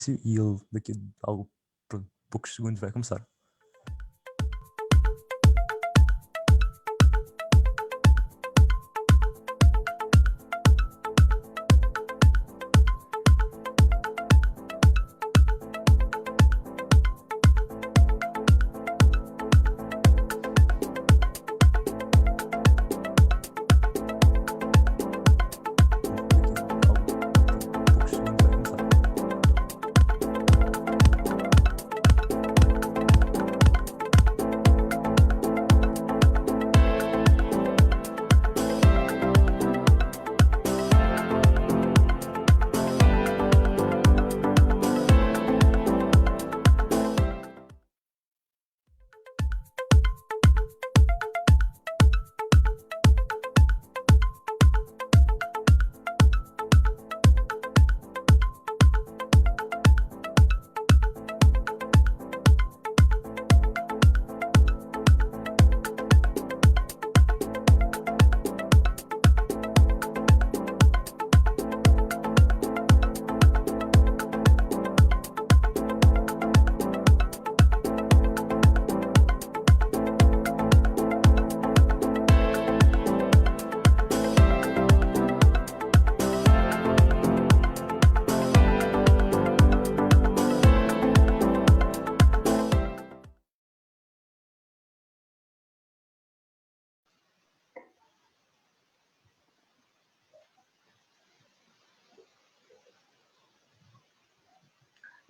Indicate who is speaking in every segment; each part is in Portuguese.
Speaker 1: e ele daqui a poucos segundos vai começar.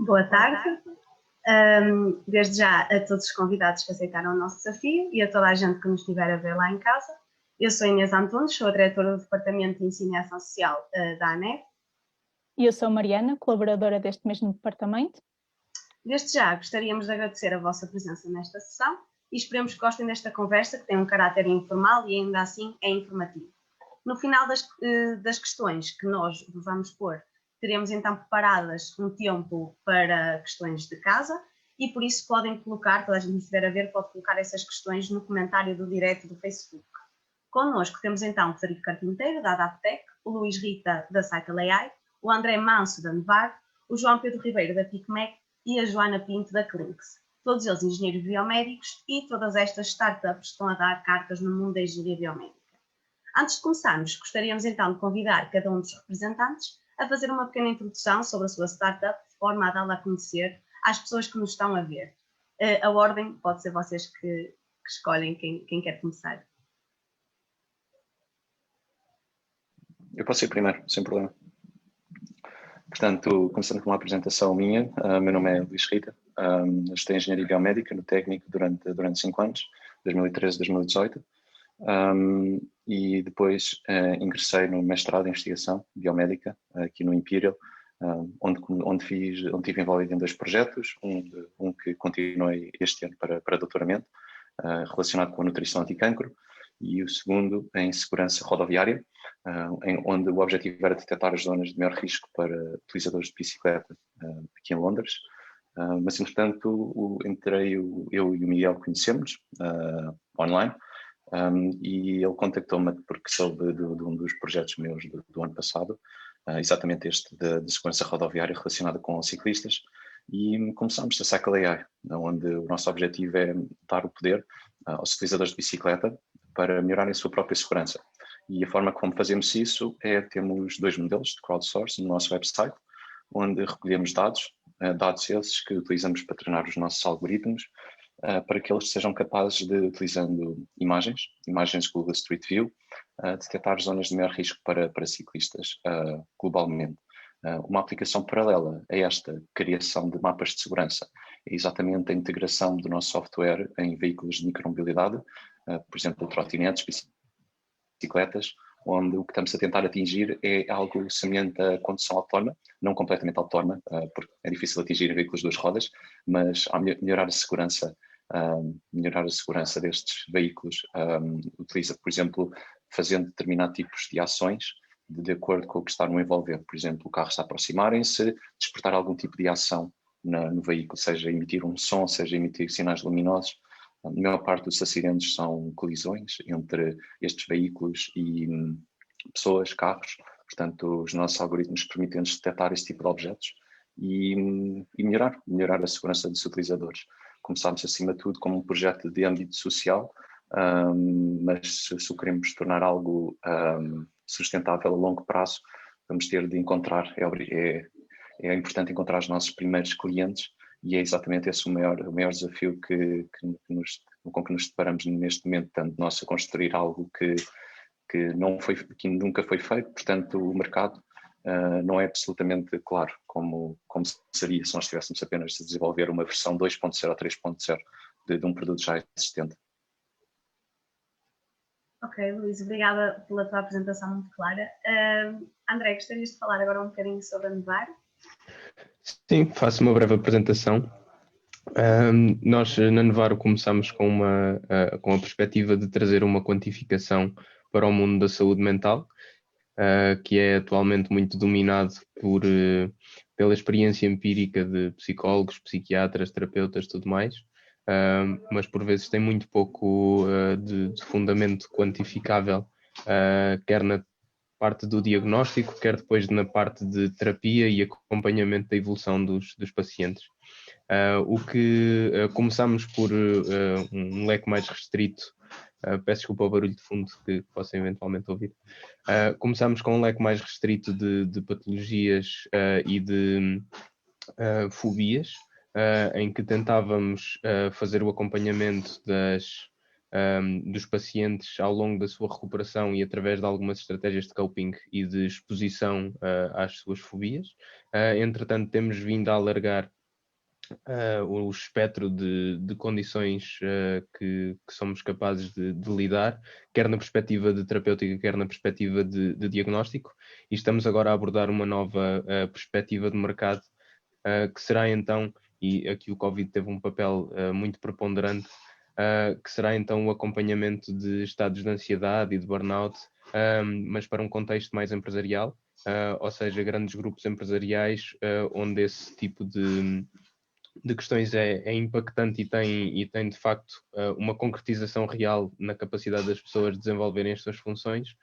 Speaker 2: Boa tarde, desde já a todos os convidados que aceitaram o nosso desafio e a toda a gente que nos estiver a ver lá em casa. Eu sou Inês Antunes, sou a diretora do Departamento de Ensino e Ação Social da ANEF.
Speaker 3: E eu sou Mariana, colaboradora deste mesmo departamento.
Speaker 2: Desde já gostaríamos de agradecer a vossa presença nesta sessão e esperemos que gostem desta conversa, que tem um caráter informal e ainda assim é informativo. No final das questões que nós vos vamos pôr, teremos então preparadas um tempo para questões de casa e por isso podem colocar, toda a gente que estiver a ver, pode colocar essas questões no comentário do direto do Facebook. Connosco temos então o Frederico Carpinteiro, da Adaptec, o Luís Rita, da Cycle AI, o André Manso, da Nevar, o João Pedro Ribeiro, da PICMEC e a Joana Pinto, da Clinx. Todos eles engenheiros biomédicos e todas estas startups estão a dar cartas no mundo da engenharia biomédica. Antes de começarmos, gostaríamos então de convidar cada um dos representantes a fazer uma pequena introdução sobre a sua startup, de forma a dá-la a conhecer às pessoas que nos estão a ver. A ordem pode ser vocês que escolhem quem quer começar.
Speaker 4: Eu posso ir primeiro, sem problema. Portanto, começando com uma apresentação minha, meu nome é Luís Rita, estudei Engenharia Biomédica no técnico durante 5 anos, 2013 a 2018, e depois ingressei no mestrado em Investigação Biomédica, aqui no Imperial, onde estive envolvido em 2 projetos, um que continuei este ano para doutoramento, relacionado com a nutrição anticancro, e o segundo em segurança rodoviária, onde o objetivo era detectar as zonas de maior risco para utilizadores de bicicleta aqui em Londres. Mas, entretanto, eu e o Miguel conhecemos online, e ele contactou-me porque soube de um dos projetos meus do ano passado, exatamente este de segurança rodoviária relacionada com ciclistas, e começámos a Cycle AI, onde o nosso objetivo é dar o poder aos utilizadores de bicicleta para melhorarem a sua própria segurança. E a forma como fazemos isso é, temos 2 modelos de crowdsourcing no nosso website, onde recolhemos dados esses que utilizamos para treinar os nossos algoritmos, para que eles sejam capazes de, utilizando imagens Google Street View, detectar zonas de maior risco para ciclistas globalmente. Uma aplicação paralela a esta criação de mapas de segurança é exatamente a integração do nosso software em veículos de micromobilidade, por exemplo, trotinetes, bicicletas, onde o que estamos a tentar atingir é algo semelhante à condução autónoma, não completamente autónoma, porque é difícil atingir em veículos de 2 rodas, mas a melhorar a segurança destes veículos. Utiliza, por exemplo, fazendo determinados tipos de ações de acordo com o que está no envolver. Por exemplo, o carro está a aproximarem-se, despertar algum tipo de ação no veículo, seja emitir um som, seja emitir sinais luminosos. A maior parte dos acidentes são colisões entre estes veículos e pessoas, carros. Portanto, os nossos algoritmos permitem-nos detectar esse tipo de objetos e melhorar a segurança dos utilizadores. Começámos acima de tudo como um projeto de âmbito social, mas se o queremos tornar algo sustentável a longo prazo, vamos ter de encontrar, é importante encontrar os nossos primeiros clientes, e é exatamente esse o maior desafio com que nos deparamos neste momento, tanto nós a construir algo que nunca foi feito, portanto o mercado não é absolutamente claro como seria se nós estivéssemos apenas a desenvolver uma versão 2.0 ou 3.0 de um produto já existente.
Speaker 2: Ok, Luís, obrigada pela tua apresentação muito clara. André, gostarias de falar agora um bocadinho sobre a Nevar?
Speaker 5: Sim, faço uma breve apresentação. Nós na Nevaro começamos com a perspectiva de trazer uma quantificação para o mundo da saúde mental, que é atualmente muito dominado pela experiência empírica de psicólogos, psiquiatras, terapeutas, tudo mais, mas por vezes tem muito pouco de fundamento quantificável, quer na parte do diagnóstico, quer depois na parte de terapia e acompanhamento da evolução dos pacientes. Começamos por um leque mais restrito. Peço desculpa ao barulho de fundo que possam eventualmente ouvir. Começámos com um leque mais restrito de patologias e de fobias, em que tentávamos fazer o acompanhamento dos pacientes ao longo da sua recuperação e através de algumas estratégias de coping e de exposição às suas fobias. Entretanto, temos vindo a alargar o espectro de condições que somos capazes de lidar, quer na perspectiva de terapêutica, quer na perspectiva de diagnóstico, e estamos agora a abordar uma nova perspectiva de mercado, que será então, e aqui o Covid teve um papel muito preponderante, que será então o acompanhamento de estados de ansiedade e de burnout, mas para um contexto mais empresarial, ou seja, grandes grupos empresariais onde esse tipo de questões é impactante e tem de facto uma concretização real na capacidade das pessoas de desenvolverem as suas funções,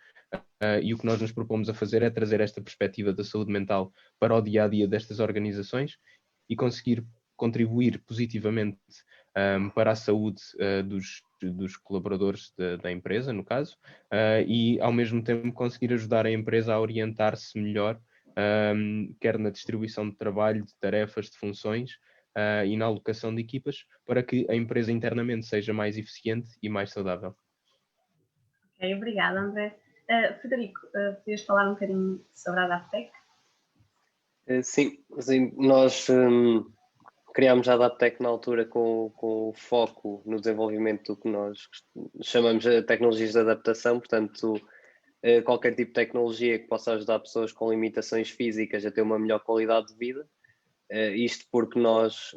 Speaker 5: e o que nós nos propomos a fazer é trazer esta perspectiva da saúde mental para o dia-a-dia destas organizações e conseguir contribuir positivamente para a saúde dos colaboradores da empresa, no caso, e ao mesmo tempo conseguir ajudar a empresa a orientar-se melhor, quer na distribuição de trabalho, de tarefas, de funções, e na alocação de equipas, para que a empresa internamente seja mais eficiente e mais saudável.
Speaker 2: Ok, obrigada, André. Frederico, podias falar um bocadinho sobre a Adaptec?
Speaker 6: Sim, nós criámos a Adaptec na altura com o foco no desenvolvimento do que nós chamamos de tecnologias de adaptação, portanto, qualquer tipo de tecnologia que possa ajudar pessoas com limitações físicas a ter uma melhor qualidade de vida. Isto porque nós,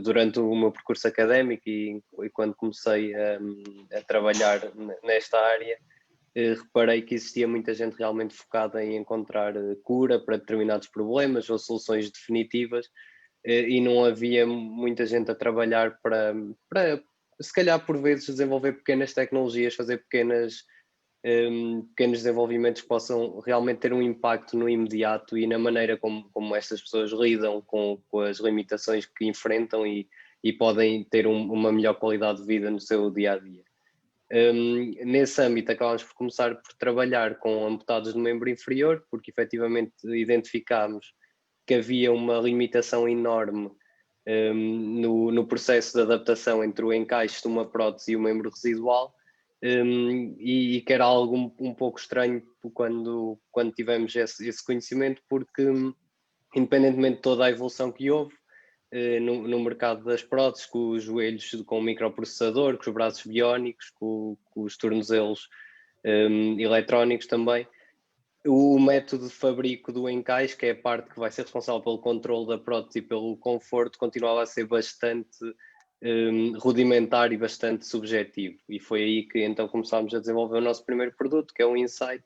Speaker 6: durante o meu percurso académico e quando comecei a trabalhar nesta área, reparei que existia muita gente realmente focada em encontrar cura para determinados problemas ou soluções definitivas, e não havia muita gente a trabalhar para se calhar por vezes desenvolver pequenas tecnologias, fazer pequenos desenvolvimentos que possam realmente ter um impacto no imediato e na maneira como estas pessoas lidam com as limitações que enfrentam e podem ter uma melhor qualidade de vida no seu dia-a-dia. Nesse âmbito acabámos por começar por trabalhar com amputados do membro inferior, porque efetivamente identificámos que havia uma limitação enorme no processo de adaptação entre o encaixe de uma prótese e o membro residual, e que era algo um pouco estranho quando tivemos esse conhecimento, porque independentemente de toda a evolução que houve no mercado das próteses, com os joelhos com microprocessador, com os braços biónicos, com os tornozelos eletrónicos também, o método de fabrico do encaixe, que é a parte que vai ser responsável pelo controle da prótese e pelo conforto, continuava a ser bastante rudimentar e bastante subjetivo, e foi aí que então começámos a desenvolver o nosso primeiro produto, que é o Insight,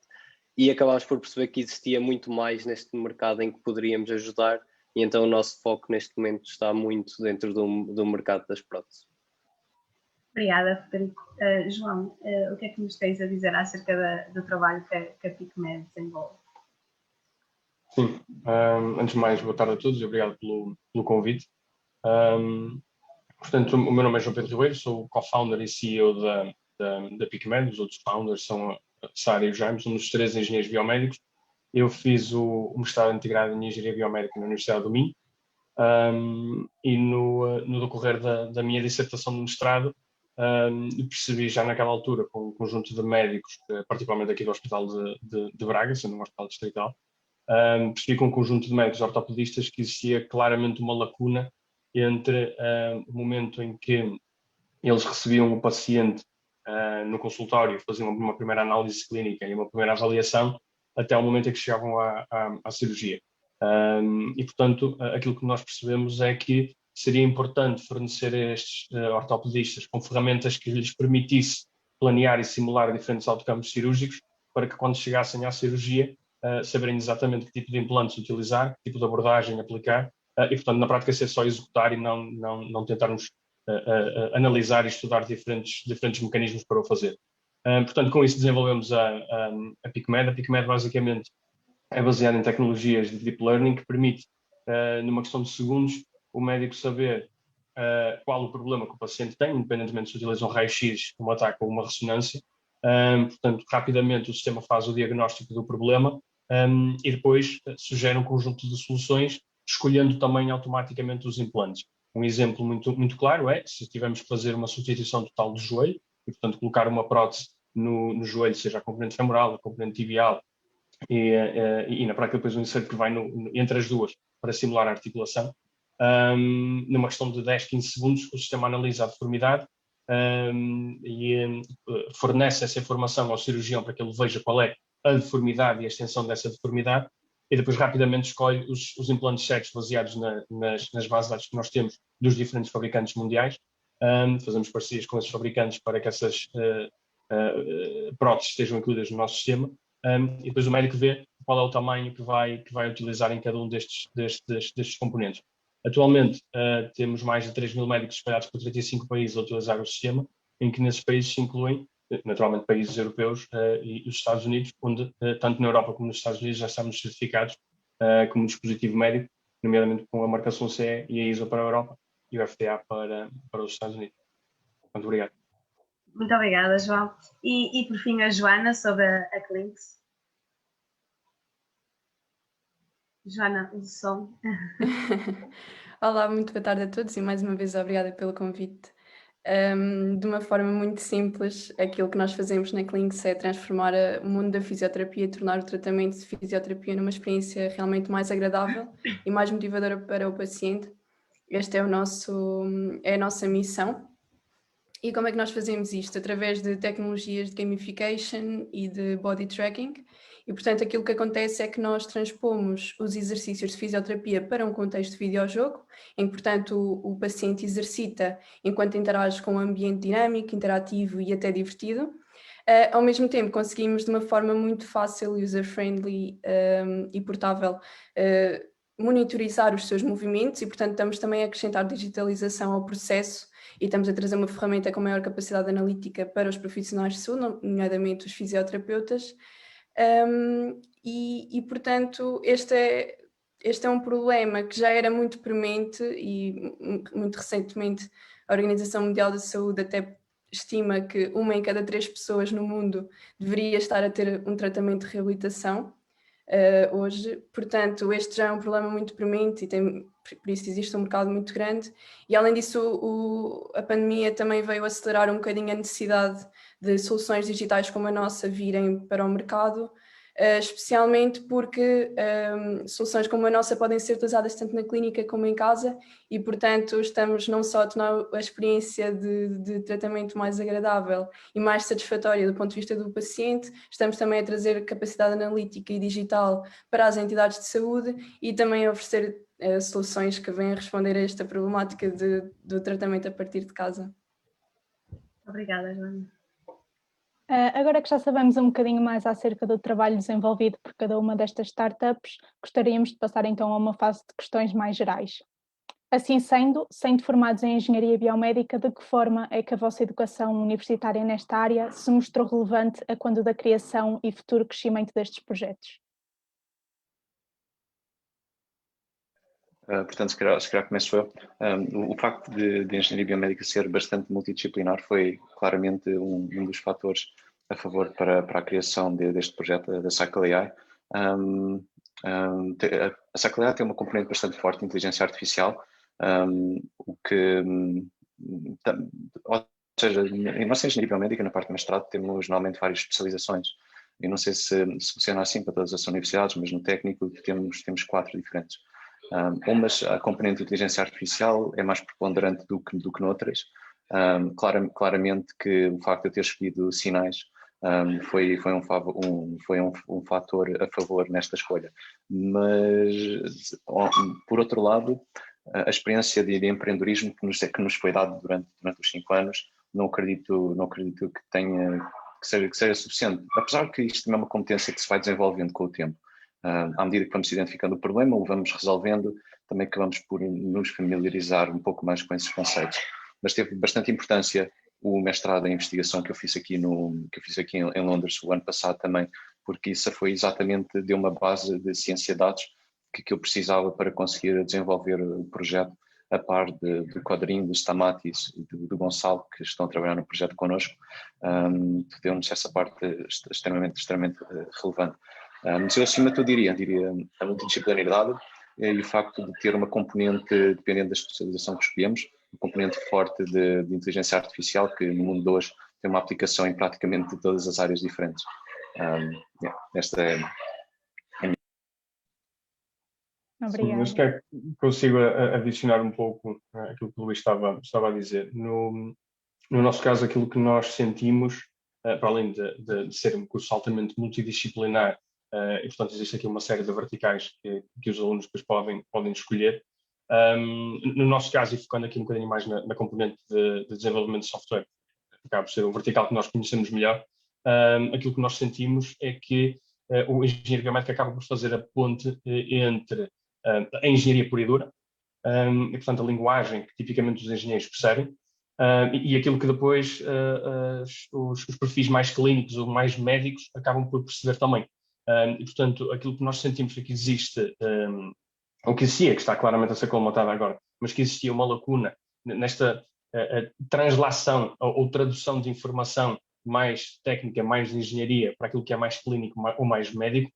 Speaker 6: e acabámos por perceber que existia muito mais neste mercado em que poderíamos ajudar, e então o nosso foco neste momento está muito dentro do mercado das próteses.
Speaker 2: Obrigada, Frederico. João, o que é que nos tens a dizer acerca do trabalho que a PicMed desenvolve?
Speaker 7: Sim, antes de mais, boa tarde a todos e obrigado pelo convite. Portanto, o meu nome é João Pedro Ribeiro, sou o co-founder e CEO da PicMed. Os outros founders são a Sara e o Jaime, somos os 3 engenheiros biomédicos. Eu fiz o mestrado integrado em Engenharia Biomédica na Universidade do Minho, e no decorrer da minha dissertação de mestrado, percebi já naquela altura, com um conjunto de médicos, particularmente aqui do Hospital de Braga, sendo um hospital distrital, percebi com um conjunto de médicos ortopedistas que existia claramente uma lacuna entre o momento em que eles recebiam o paciente no consultório, faziam uma primeira análise clínica e uma primeira avaliação, até o momento em que chegavam à cirurgia. E, portanto, aquilo que nós percebemos é que seria importante fornecer a estes ortopedistas com ferramentas que lhes permitisse planear e simular diferentes outcomes cirúrgicos, para que quando chegassem à cirurgia, saberem exatamente que tipo de implantes utilizar, que tipo de abordagem aplicar, e, portanto, na prática ser só executar e não tentarmos analisar e estudar diferentes mecanismos para o fazer. Portanto, com isso desenvolvemos a PicMed. A PicMed basicamente é baseada em tecnologias de Deep Learning que permite, numa questão de segundos, o médico saber qual o problema que o paciente tem, independentemente se utiliza um raio-x, um ataque ou uma ressonância. Portanto, rapidamente o sistema faz o diagnóstico do problema e depois sugere um conjunto de soluções, escolhendo também automaticamente os implantes. Um exemplo muito claro é, se tivermos que fazer uma substituição total do joelho, e portanto colocar uma prótese no joelho, seja a componente femoral, a componente tibial, e na prática depois um inserto que vai entre as duas para simular a articulação. Numa questão de 10, 15 segundos, o sistema analisa a deformidade e fornece essa informação ao cirurgião para que ele veja qual é a deformidade e a extensão dessa deformidade, e depois rapidamente escolhe os implantes certos baseados nas bases de dados que nós temos dos diferentes fabricantes mundiais. Fazemos parcerias com esses fabricantes para que essas próteses estejam incluídas no nosso sistema, e depois o médico vê qual é o tamanho que vai utilizar em cada um destes componentes. Atualmente temos mais de 3.000 médicos espalhados por 35 países a utilizar o sistema, em que nesses países se incluem, naturalmente, países europeus e os Estados Unidos, onde tanto na Europa como nos Estados Unidos já estamos certificados como dispositivo médico, nomeadamente com a marcação CE e a ISO para a Europa e o FDA para os Estados Unidos. Muito obrigado.
Speaker 2: Muito obrigada, João. E por fim, a Joana, sobre a Clinx. Joana, o som.
Speaker 8: Olá, muito boa tarde a todos e mais uma vez obrigada pelo convite. De uma forma muito simples, aquilo que nós fazemos na Clinx é transformar o mundo da fisioterapia e tornar o tratamento de fisioterapia numa experiência realmente mais agradável e mais motivadora para o paciente. Esta é a nossa missão. E como é que nós fazemos isto? Através de tecnologias de gamification e de body tracking. E, portanto, aquilo que acontece é que nós transpomos os exercícios de fisioterapia para um contexto de videojogo, em que, portanto, o paciente exercita enquanto interage com um ambiente dinâmico, interativo e até divertido. Ao mesmo tempo, conseguimos, de uma forma muito fácil, user-friendly e portável, monitorizar os seus movimentos e, portanto, estamos também a acrescentar digitalização ao processo e estamos a trazer uma ferramenta com maior capacidade analítica para os profissionais de saúde, nomeadamente os fisioterapeutas. Portanto, este é um problema que já era muito premente e muito recentemente a Organização Mundial da Saúde até estima que 1 em cada 3 pessoas no mundo deveria estar a ter um tratamento de reabilitação hoje. Portanto, este já é um problema muito premente e por isso existe um mercado muito grande. E além disso, a pandemia também veio acelerar um bocadinho a necessidade de soluções digitais como a nossa virem para o mercado, especialmente porque soluções como a nossa podem ser utilizadas tanto na clínica como em casa e, portanto, estamos não só a tornar a experiência de tratamento mais agradável e mais satisfatória do ponto de vista do paciente, estamos também a trazer capacidade analítica e digital para as entidades de saúde e também a oferecer soluções que venham responder a esta problemática do tratamento a partir de casa.
Speaker 2: Obrigada, Joana.
Speaker 3: Agora que já sabemos um bocadinho mais acerca do trabalho desenvolvido por cada uma destas startups, gostaríamos de passar então a uma fase de questões mais gerais. Assim sendo formados em Engenharia Biomédica, de que forma é que a vossa educação universitária nesta área se mostrou relevante a quando da criação e futuro crescimento destes projetos?
Speaker 4: portanto, se calhar começo eu. O facto de engenharia biomédica ser bastante multidisciplinar foi claramente um dos fatores a favor para a criação deste projeto da Cycle AI. A Cycle AI tem uma componente bastante forte de inteligência artificial, ou seja, em nossa engenharia biomédica, na parte de mestrado, temos normalmente várias especializações. Eu não sei se funciona assim para todas as universidades, mas no técnico temos 4 diferentes. Umas, a componente de inteligência artificial é mais preponderante do que noutras. Claramente que o facto de eu ter escolhido sinais foi um fator a favor nesta escolha. Mas, por outro lado, a experiência de empreendedorismo que nos foi dado durante os 5 anos, não acredito que seja suficiente. Apesar que isto não é uma competência que se vai desenvolvendo com o tempo. À medida que vamos identificando o problema, o vamos resolvendo, também acabamos por nos familiarizar um pouco mais com esses conceitos. Mas teve bastante importância o mestrado em investigação que eu fiz aqui em Londres o ano passado também, porque isso foi exatamente, deu uma base de ciência de dados que eu precisava para conseguir desenvolver o projeto a par de Codrin, do Stamatis e do Gonçalo, que estão a trabalhar no projeto connosco. Deu-nos essa parte extremamente relevante. Mas eu acima de tudo diria a multidisciplinaridade e o facto de ter uma componente, dependendo da especialização que escolhemos, uma componente forte de inteligência artificial que no mundo de hoje tem uma aplicação em praticamente todas as áreas diferentes. Esta é
Speaker 3: Obrigada.
Speaker 7: Sim, acho que consigo adicionar um pouco aquilo que o Luís estava a dizer. No nosso caso, aquilo que nós sentimos, para além de ser um curso altamente multidisciplinar, e portanto existe aqui uma série de verticais que os alunos depois podem escolher. No nosso caso, e focando aqui um bocadinho mais na componente de desenvolvimento de software, acaba por ser o vertical que nós conhecemos melhor, aquilo que nós sentimos é que o engenheiro biomédico acaba por fazer a ponte entre a engenharia pura e dura, e portanto a linguagem que tipicamente os engenheiros percebem, e aquilo que depois os perfis mais clínicos ou mais médicos acabam por perceber também. E portanto aquilo que nós sentimos é que existe, ou que existia, que está claramente a ser colmatada agora, mas que existia uma lacuna nesta translação ou tradução de informação mais técnica, mais de engenharia, para aquilo que é mais clínico ou mais médico,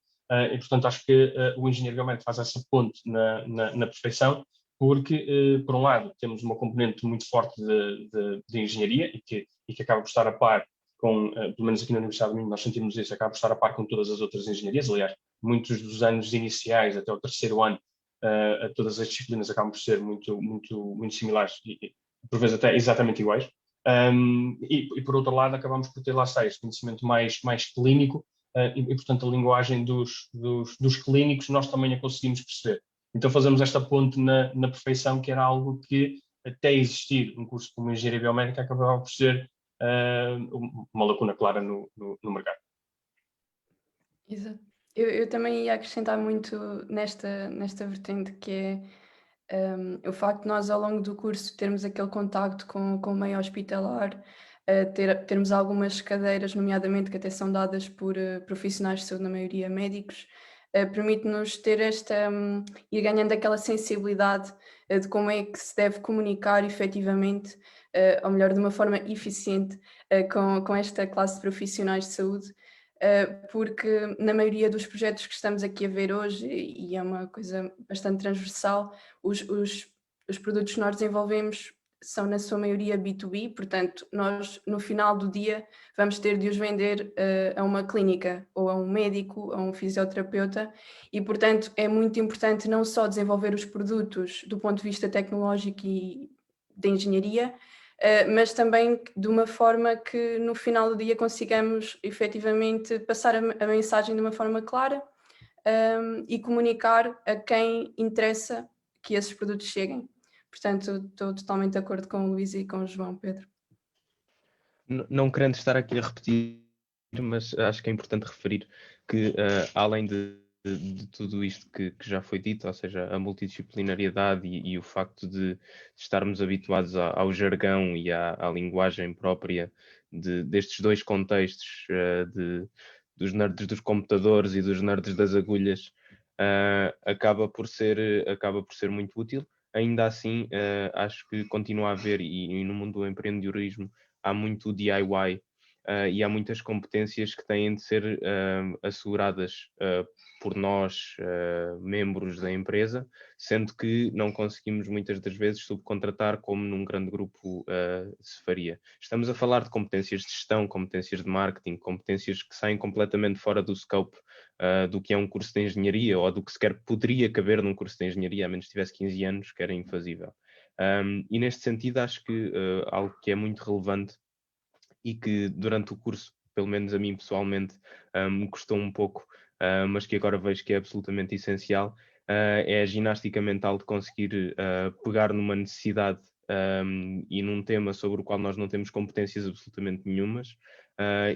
Speaker 7: e portanto acho que o engenheiro biomédico faz essa ponte na perfeição, porque por um lado temos uma componente muito forte de engenharia e que acaba por estar a par com, pelo menos aqui na Universidade do Minho nós sentimos isso, acaba por estar a par com todas as outras engenharias. Aliás, muitos dos anos iniciais até o 3º ano, todas as disciplinas acabam por ser muito similares e por vezes até exatamente iguais. E por outro lado acabamos por ter lá esse conhecimento mais clínico, e portanto a linguagem dos clínicos nós também a conseguimos perceber. Então fazemos esta ponte na perfeição, que era algo que até existir um curso como engenharia biomédica acabava por ser uma lacuna clara no mercado.
Speaker 8: Exato. Eu também ia acrescentar muito nesta vertente, que é o facto de nós ao longo do curso termos aquele contacto com o meio hospitalar, termos algumas cadeiras, nomeadamente, que até são dadas por profissionais de saúde, na maioria médicos, permite-nos ter ir ganhando aquela sensibilidade de como é que se deve comunicar efetivamente, ou melhor, de uma forma eficiente, com esta classe de profissionais de saúde, porque na maioria dos projetos que estamos aqui a ver hoje, e é uma coisa bastante transversal, os produtos que nós desenvolvemos são na sua maioria B2B, portanto nós no final do dia vamos ter de os vender a uma clínica ou a um médico, a um fisioterapeuta, e portanto é muito importante não só desenvolver os produtos do ponto de vista tecnológico e de engenharia, mas também de uma forma que no final do dia consigamos efetivamente passar a mensagem de uma forma clara, e comunicar a quem interessa que esses produtos cheguem. Portanto, estou totalmente de acordo com o Luís e com o João Pedro.
Speaker 5: Não querendo estar aqui a repetir, mas acho que é importante referir que, além de tudo isto que já foi dito, ou seja, a multidisciplinariedade e o facto de estarmos habituados ao jargão e à linguagem própria destes dois contextos, dos nerds dos computadores e dos nerds das agulhas, acaba por ser muito útil. Ainda assim, acho que continua a haver, e no mundo do empreendedorismo há muito DIY, e há muitas competências que têm de ser asseguradas por nós, membros da empresa, sendo que não conseguimos muitas das vezes subcontratar como num grande grupo se faria. Estamos a falar de competências de gestão, competências de marketing, competências que saem completamente fora do scope do que é um curso de engenharia, ou do que sequer poderia caber num curso de engenharia, a menos que tivesse 15 anos, que era infazível. E neste sentido acho que algo que é muito relevante e que durante o curso, pelo menos a mim pessoalmente, me custou um pouco, mas que agora vejo que é absolutamente essencial, é a ginástica mental de conseguir pegar numa necessidade e num tema sobre o qual nós não temos competências absolutamente nenhumas,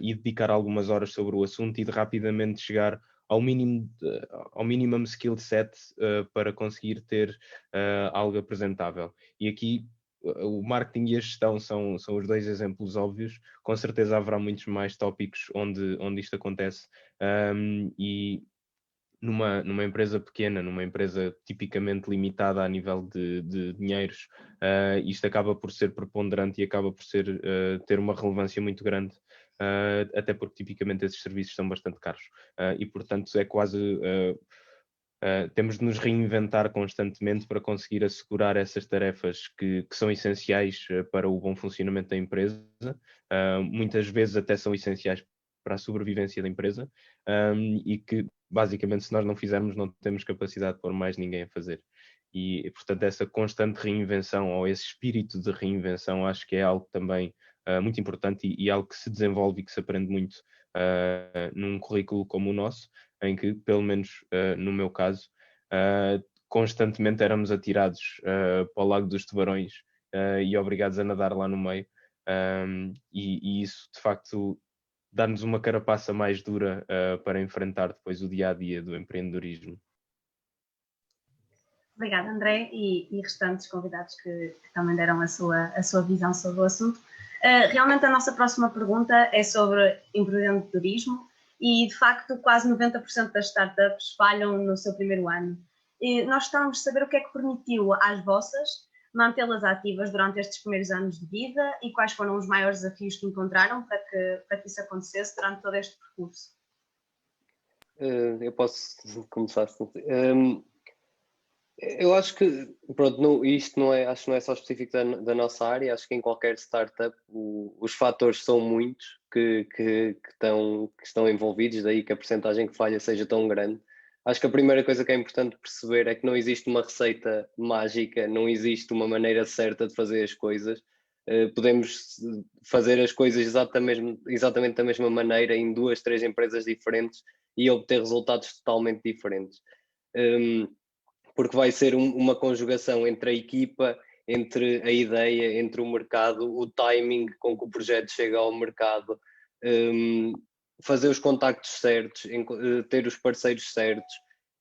Speaker 5: e dedicar algumas horas sobre o assunto e de rapidamente chegar ao minimum skill set para conseguir ter algo apresentável. E aqui o marketing e a gestão são os dois exemplos óbvios. Com certeza haverá muitos mais tópicos onde isto acontece, e numa empresa pequena, numa empresa tipicamente limitada a nível de dinheiros, isto acaba por ser preponderante e acaba por ter uma relevância muito grande, até porque tipicamente esses serviços são bastante caros, e portanto é quase... temos de nos reinventar constantemente para conseguir assegurar essas tarefas que são essenciais para o bom funcionamento da empresa, muitas vezes até são essenciais para a sobrevivência da empresa, e que basicamente se nós não fizermos não temos capacidade de pôr mais ninguém a fazer. E portanto essa constante reinvenção, ou esse espírito de reinvenção, acho que é algo também muito importante e algo que se desenvolve e que se aprende muito num currículo como o nosso, em que, pelo menos no meu caso, constantemente éramos atirados para o Lago dos Tubarões e obrigados a nadar lá no meio, e isso de facto dá-nos uma carapaça mais dura para enfrentar depois o dia-a-dia do empreendedorismo.
Speaker 2: Obrigada, André, e restantes convidados que também deram a sua visão sobre o assunto. Realmente a nossa próxima pergunta é sobre empreendedorismo e, de facto, quase 90% das startups falham no seu primeiro ano. E nós gostávamos de saber o que é que permitiu às vossas mantê-las ativas durante estes primeiros anos de vida e quais foram os maiores desafios que encontraram para que isso acontecesse durante todo este percurso.
Speaker 6: Eu posso começar assim. Eu acho que, pronto, isto não é, acho que não é só específico da nossa área, acho que em qualquer startup os fatores são muitos que estão envolvidos, daí que a percentagem que falha seja tão grande. Acho que a primeira coisa que é importante perceber é que não existe uma receita mágica, não existe uma maneira certa de fazer as coisas. Podemos fazer as coisas exatamente da mesma maneira em 2, 3 empresas diferentes e obter resultados totalmente diferentes. Porque vai ser uma conjugação entre a equipa, entre a ideia, entre o mercado, o timing com que o projeto chega ao mercado, fazer os contactos certos, ter os parceiros certos,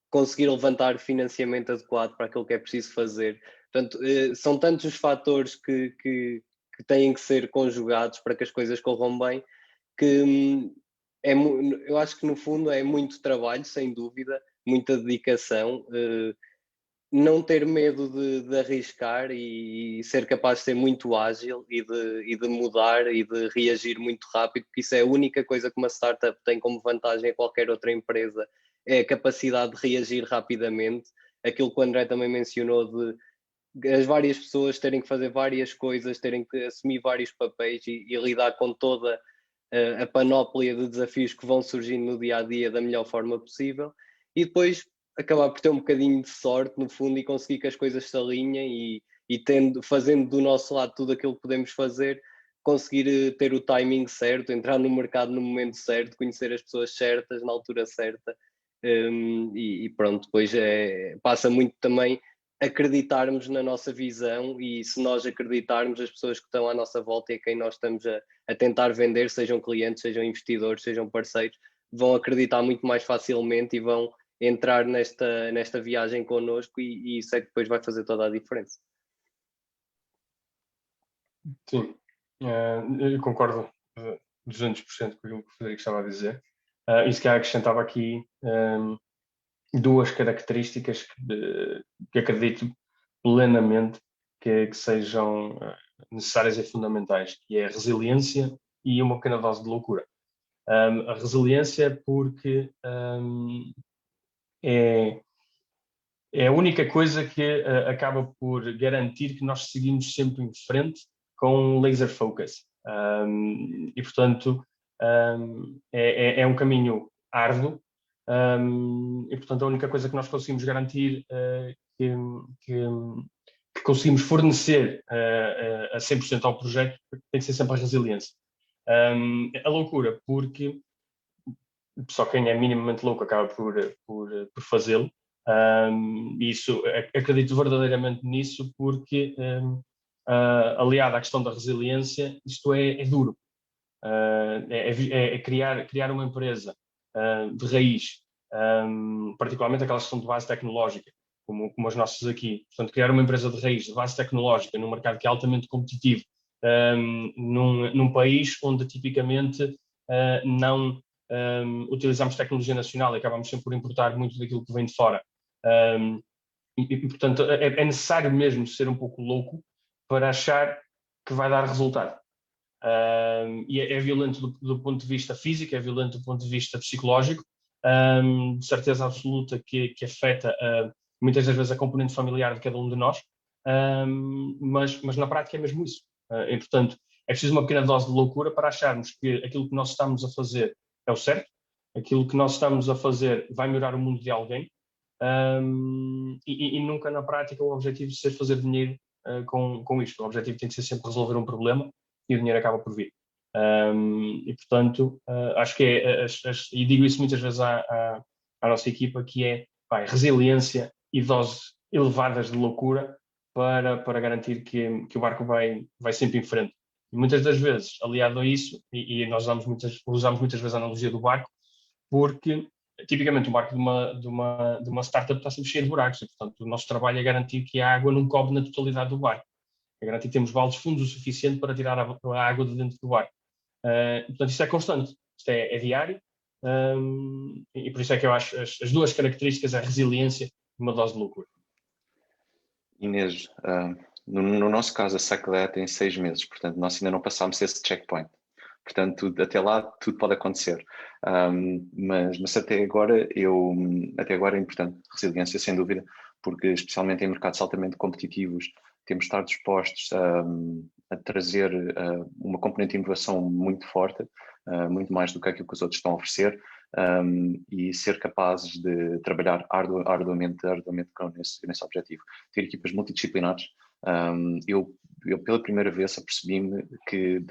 Speaker 6: conseguir levantar financiamento adequado para aquilo que é preciso fazer. Portanto, são tantos os fatores que têm que ser conjugados para que as coisas corram bem, que eu acho que no fundo é muito trabalho, sem dúvida, muita dedicação, não ter medo de arriscar e ser capaz de ser muito ágil e de mudar e de reagir muito rápido, porque isso é a única coisa que uma startup tem como vantagem a qualquer outra empresa, é a capacidade de reagir rapidamente. Aquilo que o André também mencionou de as várias pessoas terem que fazer várias coisas, terem que assumir vários papéis e lidar com toda a panóplia de desafios que vão surgindo no dia-a-dia da melhor forma possível, e depois acabar por ter um bocadinho de sorte no fundo e conseguir que as coisas se alinhem e fazendo do nosso lado tudo aquilo que podemos fazer, conseguir ter o timing certo, entrar no mercado no momento certo, conhecer as pessoas certas na altura certa, e pronto, depois passa muito também acreditarmos na nossa visão, e se nós acreditarmos, as pessoas que estão à nossa volta e a quem nós estamos a tentar vender, sejam clientes, sejam investidores, sejam parceiros, vão acreditar muito mais facilmente e vão entrar nesta viagem connosco, e isso é que depois vai fazer toda a diferença.
Speaker 7: Sim, eu concordo 200% com aquilo que o Frederico estava a dizer. E se calhar acrescentava aqui duas características que acredito plenamente que sejam necessárias e fundamentais, que é a resiliência e uma pequena dose de loucura. A resiliência porque é a única coisa que acaba por garantir que nós seguimos sempre em frente com laser focus. E, portanto, é um caminho árduo, e, portanto, a única coisa que nós conseguimos garantir que conseguimos fornecer a 100% ao projeto tem que ser sempre a resiliência. A loucura, porque só quem é minimamente louco acaba por fazê-lo. Isso, acredito verdadeiramente nisso, porque aliado à questão da resiliência, isto é duro. É criar uma empresa de raiz, particularmente aquela questão de base tecnológica, como as nossas aqui. Portanto, criar uma empresa de raiz, de base tecnológica, num mercado que é altamente competitivo, num país onde tipicamente não utilizamos tecnologia nacional e acabamos sempre por importar muito daquilo que vem de fora. Portanto, é necessário mesmo ser um pouco louco para achar que vai dar resultado. E é violento do ponto de vista físico, é violento do ponto de vista psicológico, de certeza absoluta que afeta muitas das vezes a componente familiar de cada um de nós, mas na prática é mesmo isso. E, portanto, é preciso uma pequena dose de loucura para acharmos que aquilo que nós estamos a fazer é o certo, aquilo que nós estamos a fazer vai melhorar o mundo de alguém, e nunca na prática o objetivo ser fazer dinheiro com isto. O objetivo tem de ser sempre resolver um problema e o dinheiro acaba por vir. E, portanto, acho que e digo isso muitas vezes à nossa equipa, que é resiliência e doses elevadas de loucura para garantir que o barco vai sempre em frente. E muitas das vezes, aliado a isso, e nós usamos muitas vezes a analogia do barco, porque tipicamente o barco de uma startup está sempre cheio de buracos, e, portanto, o nosso trabalho é garantir que a água não cobre na totalidade do barco. É garantir que temos baldes fundos o suficiente para tirar a água de dentro do barco. Portanto, isso é constante, isto é diário, e por isso é que eu acho as duas características, a resiliência e uma dose de loucura.
Speaker 4: Inês, no nosso caso a Cyclea tem 6 meses, portanto nós ainda não passámos esse checkpoint. Portanto, até lá tudo pode acontecer. Mas até agora é importante, resiliência sem dúvida, porque especialmente em mercados altamente competitivos temos de estar dispostos a trazer uma componente de inovação muito forte, muito mais do que aquilo que os outros estão a oferecer, e ser capazes de trabalhar arduamente nesse objetivo. Ter equipas multidisciplinares. Eu pela primeira vez apercebi-me que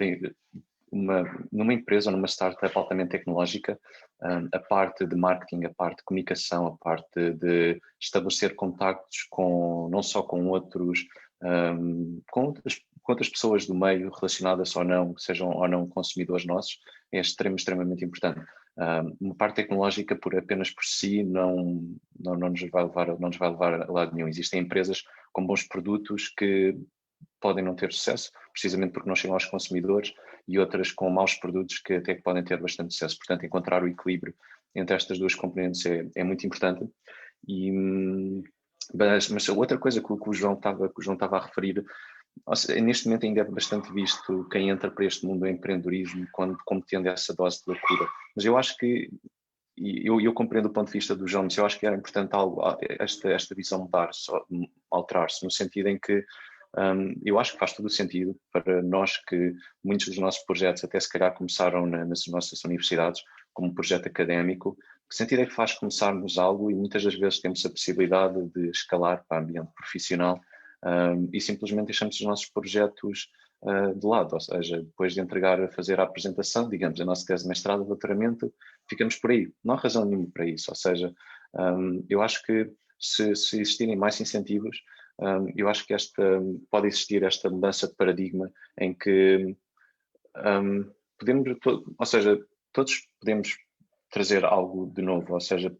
Speaker 4: numa empresa ou numa startup altamente tecnológica, a parte de marketing, a parte de comunicação, a parte de estabelecer contactos não só com outras pessoas do meio relacionadas ou não, sejam ou não consumidores nossos, é extremamente importante. Uma parte tecnológica apenas por si não nos vai levar a lado nenhum. Existem empresas com bons produtos que podem não ter sucesso, precisamente porque não chegam aos consumidores, e outras com maus produtos que até podem ter bastante sucesso. Portanto, encontrar o equilíbrio entre estas duas componentes é muito importante. Mas outra coisa que o João estava a referir, neste momento ainda é bastante visto quem entra para este mundo do empreendedorismo como tendo essa dose de loucura. Mas eu acho que, eu compreendo o ponto de vista do João, mas eu acho que era importante esta visão alterar-se, no sentido em que eu acho que faz todo o sentido para nós que muitos dos nossos projetos até se calhar começaram nas nossas universidades como um projeto académico. Que sentido é que faz começarmos algo e muitas das vezes temos a possibilidade de escalar para o ambiente profissional e simplesmente deixamos os nossos projetos de lado, ou seja, depois de fazer a apresentação, digamos, a nossa tese de mestrado, doutoramento, ficamos por aí. Não há razão nenhuma para isso, ou seja, eu acho que se existirem mais incentivos, eu acho que pode existir esta mudança de paradigma em que todos podemos trazer algo de novo, ou seja,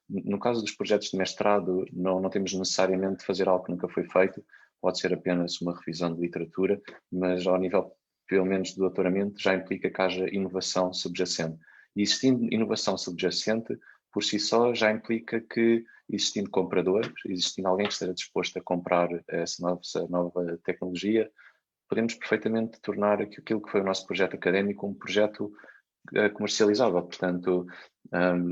Speaker 4: no caso dos projetos de mestrado, não temos necessariamente de fazer algo que nunca foi feito, pode ser apenas uma revisão de literatura, mas ao nível, pelo menos, do doutoramento, já implica que haja inovação subjacente. E existindo inovação subjacente, por si só já implica que, existindo compradores, existindo alguém que esteja disposto a comprar essa nova tecnologia, podemos perfeitamente tornar aquilo que foi o nosso projeto académico um projeto comercializável. Portanto,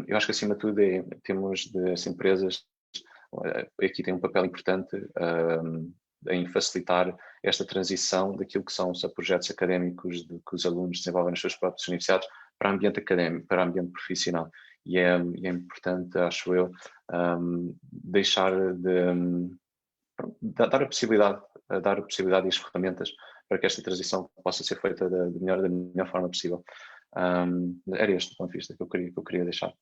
Speaker 4: eu acho que acima de tudo temos as empresas aqui têm um papel importante em facilitar esta transição daquilo que são os projetos académicos que os alunos desenvolvem nas suas próprias universidades para o ambiente académico, para o ambiente profissional. E é importante, acho eu, deixar de dar a possibilidade e as ferramentas para que esta transição possa ser feita da melhor forma possível. Era este o ponto de vista que eu queria deixar.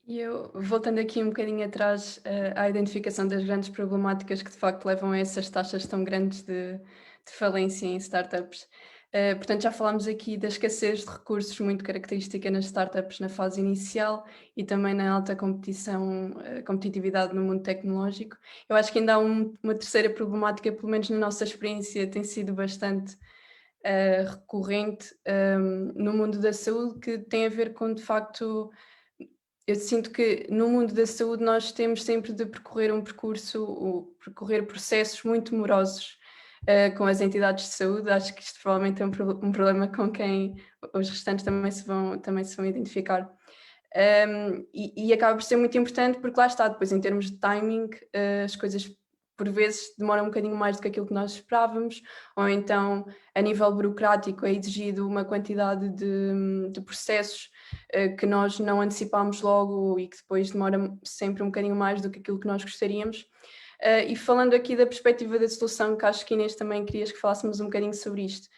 Speaker 8: E eu, voltando aqui um bocadinho atrás à identificação das grandes problemáticas que de facto levam a essas taxas tão grandes de falência em startups. Portanto, já falámos aqui da escassez de recursos, muito característica nas startups na fase inicial e também na alta competitividade no mundo tecnológico. Eu acho que ainda há uma terceira problemática, pelo menos na nossa experiência, tem sido bastante recorrente no mundo da saúde, que tem a ver com, de facto, eu sinto que no mundo da saúde nós temos sempre de percorrer percorrer processos muito morosos com as entidades de saúde. Acho que isto provavelmente é um problema com quem os restantes também se vão identificar. E acaba por ser muito importante porque lá está, depois em termos de timing, as coisas por vezes demoram um bocadinho mais do que aquilo que nós esperávamos, ou então a nível burocrático é exigido uma quantidade de processos que nós não antecipámos logo e que depois demora sempre um bocadinho mais do que aquilo que nós gostaríamos. E falando aqui da perspectiva da solução, que acho que Inês também querias que falássemos um bocadinho sobre isto.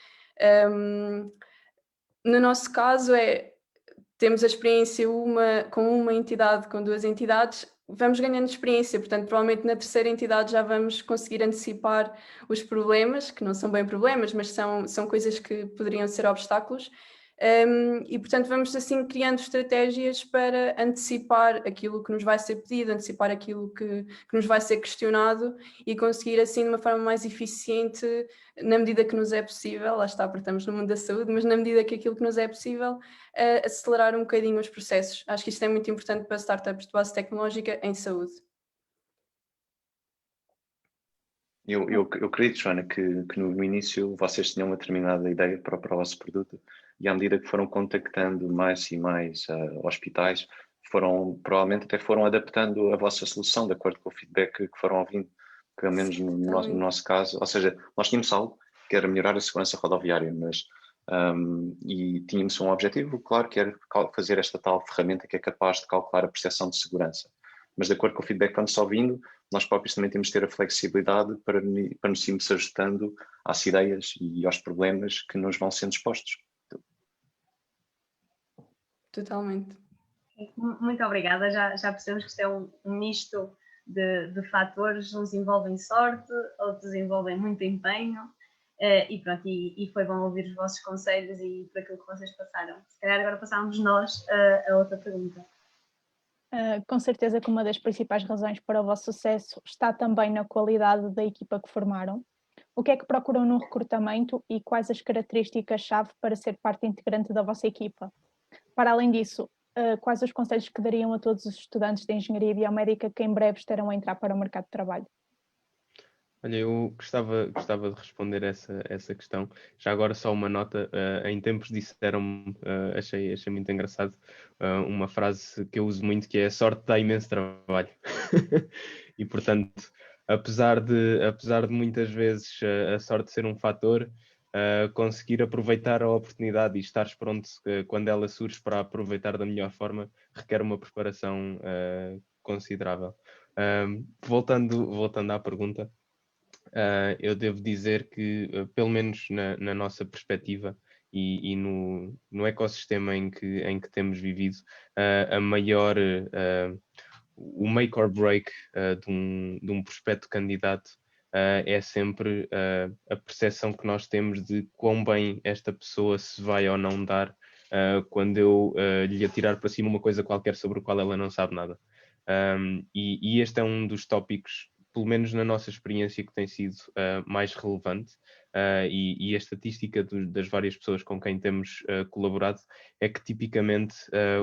Speaker 8: No nosso caso temos a experiência com uma entidade, com duas entidades, vamos ganhando experiência, portanto provavelmente na terceira entidade já vamos conseguir antecipar os problemas, que não são bem problemas, mas são coisas que poderiam ser obstáculos. E portanto vamos assim criando estratégias para antecipar aquilo que nos vai ser pedido, antecipar aquilo que nos vai ser questionado e conseguir assim de uma forma mais eficiente, na medida que nos é possível, lá está, porque estamos no mundo da saúde, mas na medida que aquilo que nos é possível, acelerar um bocadinho os processos. Acho que isto é muito importante para startups de base tecnológica em saúde.
Speaker 4: Eu acredito, Joana, que no início vocês tinham uma determinada ideia para o vosso produto e à medida que foram contactando mais e mais hospitais, provavelmente até foram adaptando a vossa solução de acordo com o feedback que foram ouvindo, pelo menos no nosso caso. Ou seja, nós tínhamos algo que era melhorar a segurança rodoviária, mas e tínhamos um objetivo, claro, que era fazer esta tal ferramenta que é capaz de calcular a percepção de segurança. Mas de acordo com o feedback que vamos ouvindo, nós próprios também temos de ter a flexibilidade para nos irmos ajustando às ideias e aos problemas que nos vão sendo expostos.
Speaker 8: Totalmente.
Speaker 2: Muito obrigada. Já percebemos que isto é um misto de fatores. Uns envolvem sorte, outros envolvem muito empenho. E pronto, e foi bom ouvir os vossos conselhos e por aquilo que vocês passaram. Se calhar agora passávamos nós a outra pergunta.
Speaker 3: Com certeza que uma das principais razões para o vosso sucesso está também na qualidade da equipa que formaram. O que é que procuram no recrutamento e quais as características-chave para ser parte integrante da vossa equipa? Para além disso, quais os conselhos que dariam a todos os estudantes de Engenharia Biomédica que em breve estarão a entrar para o mercado de trabalho?
Speaker 5: Olha, eu gostava de responder essa questão. Já agora só uma nota, em tempos disseram-me, achei muito engraçado, uma frase que eu uso muito, que é: a sorte dá imenso trabalho. E portanto, apesar de muitas vezes a sorte ser um fator, conseguir aproveitar a oportunidade e estares pronto quando ela surge para aproveitar da melhor forma, requer uma preparação considerável. Voltando à pergunta, eu devo dizer que, pelo menos na nossa perspectiva e no ecossistema em que temos vivido, o make or break de um prospecto candidato é sempre a percepção que nós temos de quão bem esta pessoa se vai ou não dar quando eu lhe atirar para cima uma coisa qualquer sobre o qual ela não sabe nada. E este é um dos tópicos, pelo menos na nossa experiência, que tem sido mais relevante, e a estatística das várias pessoas com quem temos colaborado é que tipicamente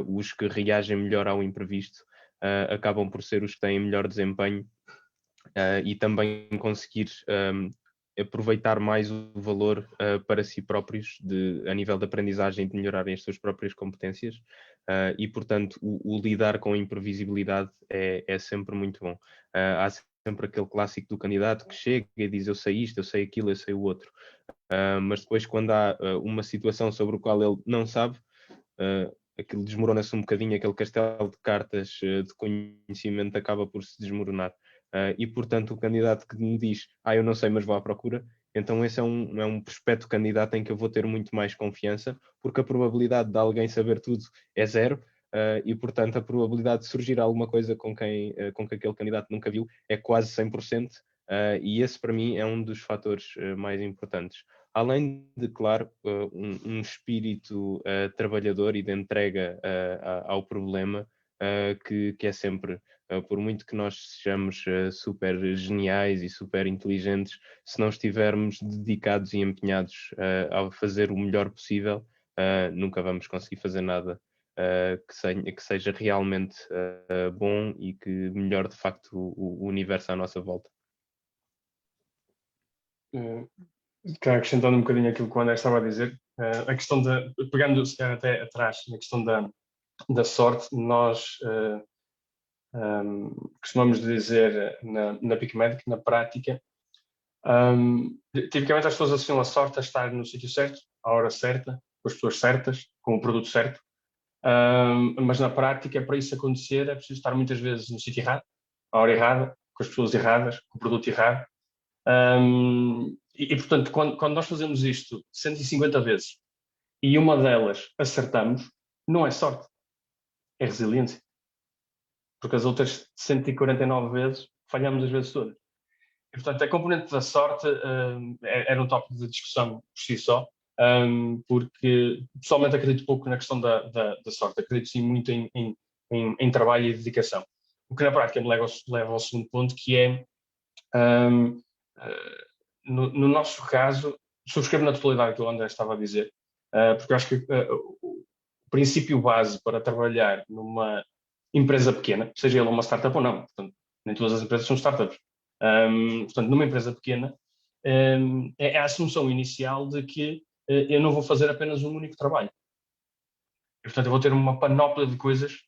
Speaker 5: os que reagem melhor ao imprevisto acabam por ser os que têm melhor desempenho e também conseguir aproveitar mais o valor para si próprios a nível de aprendizagem e de melhorarem as suas próprias competências e, portanto, o lidar com a imprevisibilidade é sempre muito bom. Há sempre aquele clássico do candidato que chega e diz eu sei isto, eu sei aquilo, eu sei o outro. Mas depois quando há uma situação sobre a qual ele não sabe, aquilo desmorona-se um bocadinho, aquele castelo de cartas de conhecimento acaba por se desmoronar. E, portanto, o candidato que me diz eu não sei, mas vou à procura, então esse é um prospecto candidato em que eu vou ter muito mais confiança, porque a probabilidade de alguém saber tudo é 0, e, portanto, a probabilidade de surgir alguma coisa com que aquele candidato nunca viu é quase 100%, e esse, para mim, é um dos fatores mais importantes. Além de, claro, um espírito trabalhador e de entrega ao problema, que é sempre, por muito que nós sejamos super geniais e super inteligentes, se não estivermos dedicados e empenhados a fazer o melhor possível, nunca vamos conseguir fazer nada que seja realmente bom e que melhore de facto o universo à nossa volta.
Speaker 7: Acrescentando um bocadinho aquilo que o André estava a dizer, a questão pegando se calhar até atrás, na questão da sorte, nós costumamos dizer na PicMed que na prática, tipicamente as pessoas associam a sorte a estar no sítio certo, à hora certa, com as pessoas certas, com o produto certo, mas na prática, para isso acontecer, é preciso estar muitas vezes no sítio errado, à hora errada, com as pessoas erradas, com o produto errado. E portanto, quando nós fazemos isto 150 vezes e uma delas acertamos, não é sorte, é resiliência. Porque as outras 149 vezes falhamos as vezes todas. E, portanto, a componente da sorte era um tópico de discussão por si só, porque pessoalmente acredito pouco na questão da sorte, acredito sim muito em trabalho e dedicação. O que na prática me leva ao segundo ponto, que é, no nosso caso, subscrevo na totalidade o que o André estava a dizer, porque eu acho que o princípio base para trabalhar numa empresa pequena, seja ela uma startup ou não, portanto, nem todas as empresas são startups, portanto, numa empresa pequena, é a assunção inicial de que eu não vou fazer apenas um único trabalho. E, portanto, eu vou ter uma panóplia de coisas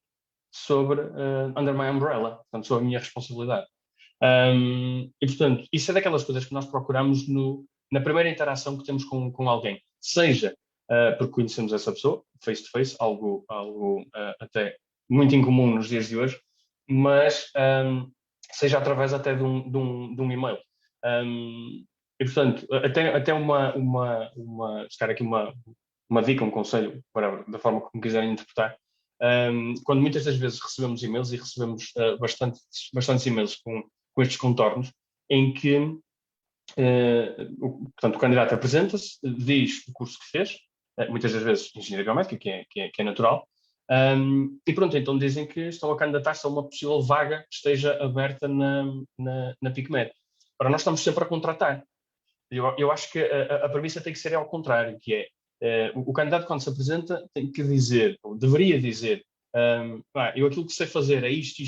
Speaker 7: under my umbrella, portanto, sob a minha responsabilidade. E, portanto, isso é daquelas coisas que nós procuramos na primeira interação que temos com alguém, seja porque conhecemos essa pessoa, face to face, algo até muito incomum nos dias de hoje, mas seja através até de um e-mail. E, portanto, até se calhar aqui uma dica, um conselho, da forma como quiserem interpretar, quando muitas das vezes recebemos e-mails, e recebemos bastantes e-mails com estes contornos, em que portanto, o candidato apresenta-se, diz o curso que fez, muitas das vezes engenharia biomédica, que é natural, e pronto, então dizem que estão a candidatar-se a uma possível vaga que esteja aberta na PicMed. Ora, nós estamos sempre a contratar. Eu acho que a premissa tem que ser ao contrário, que é o candidato, quando se apresenta, tem que dizer, ou deveria dizer, eu aquilo que sei fazer é isto,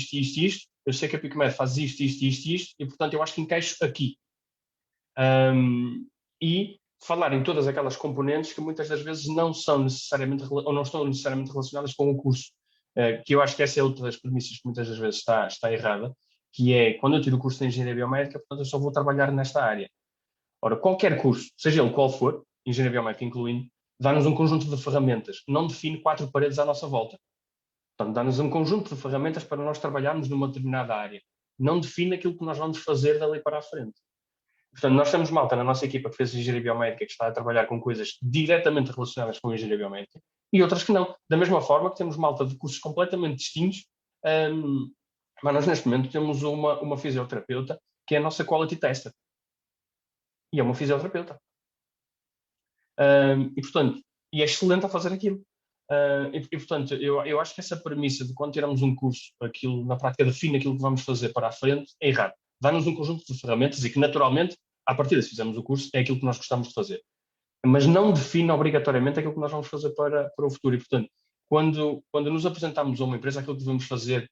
Speaker 7: eu sei que a PicMed faz isto, e portanto eu acho que encaixo aqui. E falar em todas aquelas componentes que muitas das vezes não são necessariamente, ou não estão necessariamente relacionadas com o curso, que eu acho que essa é outra das premissas que muitas das vezes está errada, que é, quando eu tiro o curso de Engenharia Biomédica, portanto eu só vou trabalhar nesta área. Ora, qualquer curso, seja ele qual for, Engenharia Biomédica incluindo, dá-nos um conjunto de ferramentas, não define 4 paredes à nossa volta. Portanto, dá-nos um conjunto de ferramentas para nós trabalharmos numa determinada área. Não define aquilo que nós vamos fazer dali para a frente. Portanto, nós temos malta na nossa equipa que fez Engenharia Biomédica, que está a trabalhar com coisas diretamente relacionadas com a Engenharia Biomédica, e outras que não. Da mesma forma que temos malta de cursos completamente distintos, mas nós neste momento temos uma fisioterapeuta que é a nossa quality tester. E é uma fisioterapeuta. E, portanto, é excelente a fazer aquilo. E portanto, eu acho que essa premissa de quando tiramos um curso, aquilo na prática define aquilo que vamos fazer para a frente, é errado. Dá-nos um conjunto de ferramentas e que naturalmente à partida, se fizermos o curso, é aquilo que nós gostamos de fazer. Mas não define obrigatoriamente aquilo que nós vamos fazer para o futuro. E, portanto, quando nos apresentamos a uma empresa, aquilo que devemos fazer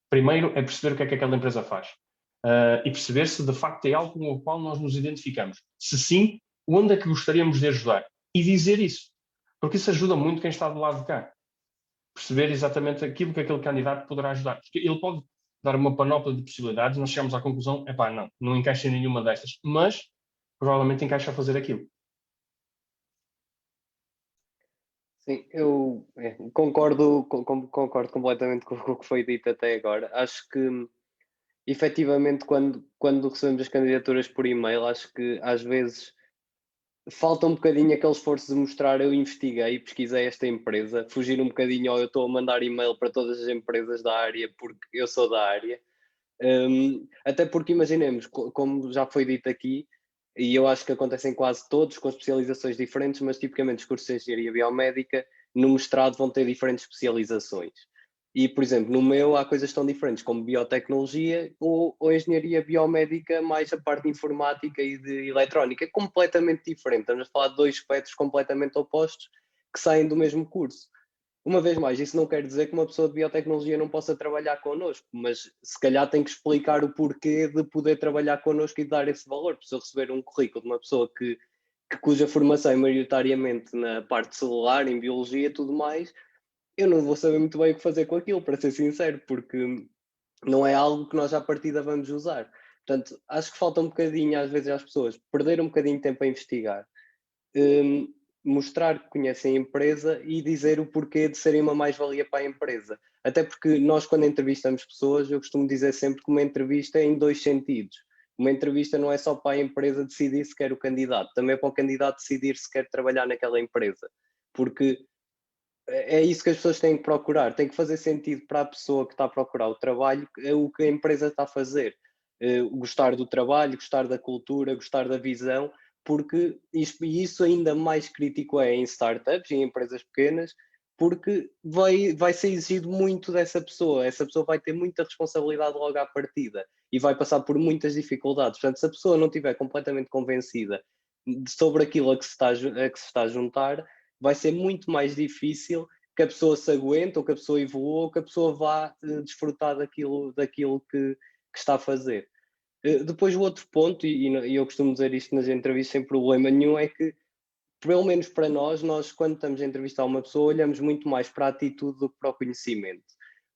Speaker 7: primeiro é perceber o que é que aquela empresa faz. E perceber se de facto é algo com o qual nós nos identificamos. Se sim, onde é que gostaríamos de ajudar? E dizer isso. Porque isso ajuda muito quem está do lado de cá. Perceber exatamente aquilo que aquele candidato poderá ajudar. Porque ele pode dar uma panóplia de possibilidades, nós chegamos à conclusão, não encaixa em nenhuma destas, mas provavelmente encaixa a fazer aquilo.
Speaker 6: Sim, eu concordo completamente com o que foi dito até agora. Acho que, efetivamente, quando recebemos as candidaturas por e-mail, acho que às vezes falta um bocadinho aquele esforço de mostrar eu investiguei, pesquisei esta empresa, fugir um bocadinho, eu estou a mandar e-mail para todas as empresas da área porque eu sou da área. Até porque imaginemos, como já foi dito aqui, e eu acho que acontece em quase todos, com especializações diferentes, mas tipicamente os cursos de engenharia biomédica, no mestrado vão ter diferentes especializações. E, por exemplo, no meu há coisas tão diferentes como biotecnologia ou engenharia biomédica, mais a parte de informática e de eletrónica, é completamente diferente. Estamos a falar de dois espectros completamente opostos que saem do mesmo curso. Uma vez mais, isso não quer dizer que uma pessoa de biotecnologia não possa trabalhar connosco, mas se calhar tem que explicar o porquê de poder trabalhar connosco e dar esse valor. Se eu receber um currículo de uma pessoa cuja formação é maioritariamente na parte celular, em biologia e tudo mais, eu não vou saber muito bem o que fazer com aquilo, para ser sincero, porque não é algo que nós à partida vamos usar. Portanto, acho que falta um bocadinho, às vezes, às pessoas perder um bocadinho de tempo a investigar. Mostrar que conhecem a empresa e dizer o porquê de serem uma mais-valia para a empresa. Até porque nós, quando entrevistamos pessoas, eu costumo dizer sempre que uma entrevista é em dois sentidos. Uma entrevista não é só para a empresa decidir se quer o candidato, também é para o candidato decidir se quer trabalhar naquela empresa. Porque é isso que as pessoas têm que procurar, tem que fazer sentido para a pessoa que está a procurar o trabalho, o que a empresa está a fazer. Gostar do trabalho, gostar da cultura, gostar da visão, porque isso ainda mais crítico é em startups e em empresas pequenas, porque vai ser exigido muito dessa pessoa. Essa pessoa vai ter muita responsabilidade logo à partida e vai passar por muitas dificuldades. Portanto, se a pessoa não estiver completamente convencida sobre aquilo a que se está a juntar, vai ser muito mais difícil que a pessoa se aguente, ou que a pessoa evolua, ou que a pessoa vá desfrutar daquilo que está a fazer. Depois o outro ponto, e eu costumo dizer isto nas entrevistas sem problema nenhum, é que, pelo menos para nós quando estamos a entrevistar uma pessoa, olhamos muito mais para a atitude do que para o conhecimento.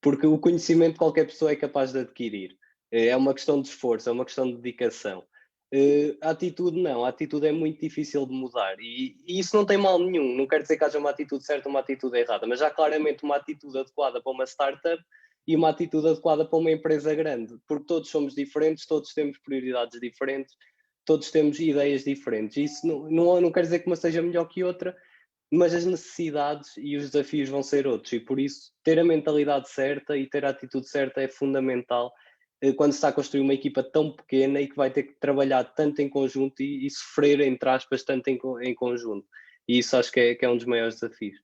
Speaker 6: Porque o conhecimento qualquer pessoa é capaz de adquirir. É uma questão de esforço, é uma questão de dedicação. A atitude não, a atitude é muito difícil de mudar e isso não tem mal nenhum, não quer dizer que haja uma atitude certa ou uma atitude errada, mas há claramente uma atitude adequada para uma startup e uma atitude adequada para uma empresa grande, porque todos somos diferentes, todos temos prioridades diferentes, todos temos ideias diferentes. Isso não quer dizer que uma seja melhor que outra, mas as necessidades e os desafios vão ser outros, e por isso ter a mentalidade certa e ter a atitude certa é fundamental quando se está a construir uma equipa tão pequena e que vai ter que trabalhar tanto em conjunto e sofrer, entre aspas, tanto em conjunto. E isso acho que é um dos maiores desafios.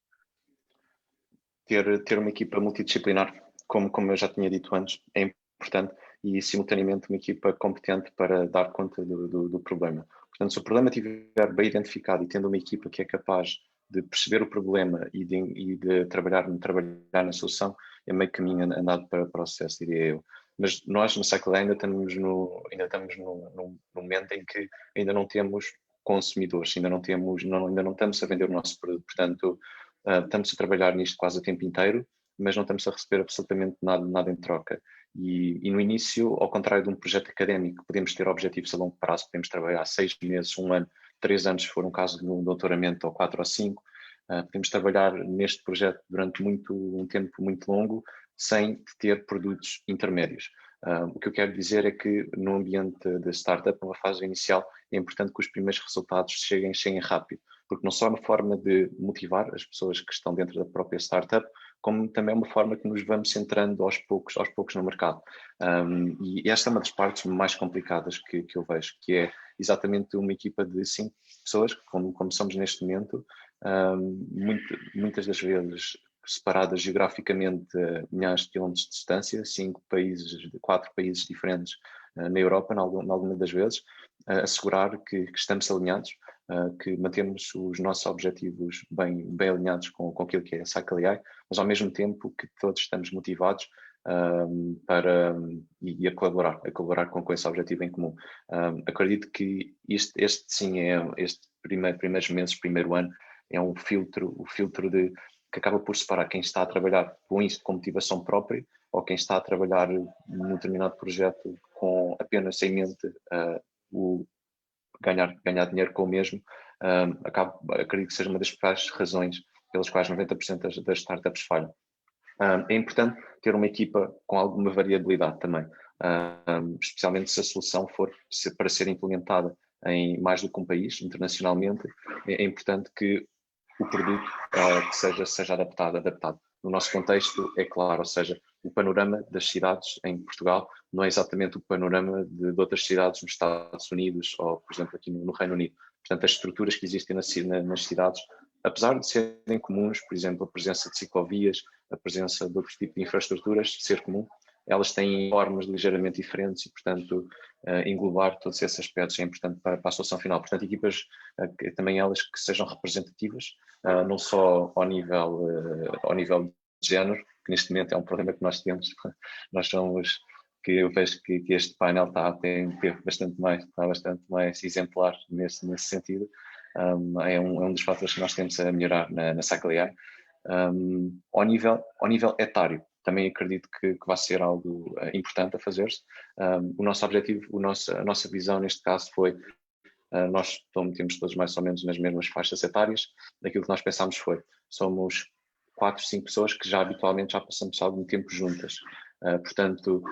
Speaker 4: Ter uma equipa multidisciplinar, como eu já tinha dito antes, é importante, e simultaneamente uma equipa competente para dar conta do problema. Portanto, se o problema estiver bem identificado e tendo uma equipa que é capaz de perceber o problema e de trabalhar na solução, é meio caminho andado para o processo, diria eu. Mas nós, no Cycle ainda estamos num momento em que ainda não temos consumidores, ainda não estamos a vender o nosso produto. Portanto, estamos a trabalhar nisto quase o tempo inteiro, mas não estamos a receber absolutamente nada em troca. E no início, ao contrário de um projeto académico, podemos ter objetivos a longo prazo, podemos trabalhar 6 meses, 1 ano, 3 anos, se for um caso de um doutoramento, ou 4 ou 5. Podemos trabalhar neste projeto durante um tempo muito longo, sem ter produtos intermédios. O que eu quero dizer é que no ambiente de startup, numa fase inicial, é importante que os primeiros resultados cheguem rápido, porque não só é uma forma de motivar as pessoas que estão dentro da própria startup, como também é uma forma que nos vamos centrando aos poucos no mercado. E esta é uma das partes mais complicadas que eu vejo, que é exatamente uma equipa de 5 pessoas, como somos neste momento, muitas das vezes separadas geograficamente a milhares de quilómetros de distância, 4 países diferentes na Europa, em alguma das vezes, assegurar que estamos alinhados, que mantemos os nossos objetivos bem alinhados com aquilo que é a Cycle AI, mas ao mesmo tempo que todos estamos motivados a colaborar com esse objetivo em comum. Acredito que este sim este primeiros meses, primeiro ano, é o filtro que acaba por separar quem está a trabalhar com isto com motivação própria ou quem está a trabalhar num determinado projeto com apenas em mente o ganhar dinheiro com o mesmo. Acredito que seja uma das principais razões pelas quais 90% das startups falham. É importante ter uma equipa com alguma variabilidade também, especialmente se a solução for para ser implementada em mais do que um país, internacionalmente. É importante que o produto que seja adaptado. No nosso contexto, é claro, ou seja, o panorama das cidades em Portugal não é exatamente o panorama de outras cidades nos Estados Unidos ou, por exemplo, aqui no Reino Unido. Portanto, as estruturas que existem nas cidades, apesar de serem comuns, por exemplo, a presença de ciclovias, a presença de outros tipos de infraestruturas, ser comum, elas têm formas ligeiramente diferentes e, portanto, englobar todos esses aspectos é importante para a solução final. Portanto, equipas, também elas que sejam representativas, não só ao nível de género, que neste momento é um problema que nós temos. Nós somos, que eu vejo que este painel está bastante mais exemplar nesse sentido. É um dos fatores que nós temos a melhorar na Cycle AI. Ao nível etário, também acredito que vai ser algo importante a fazer-se. O nosso objetivo, a nossa visão neste caso foi, nós temos todos mais ou menos nas mesmas faixas etárias. Aquilo que nós pensámos foi, somos 4, 5 pessoas que habitualmente já passamos algum tempo juntas. Portanto,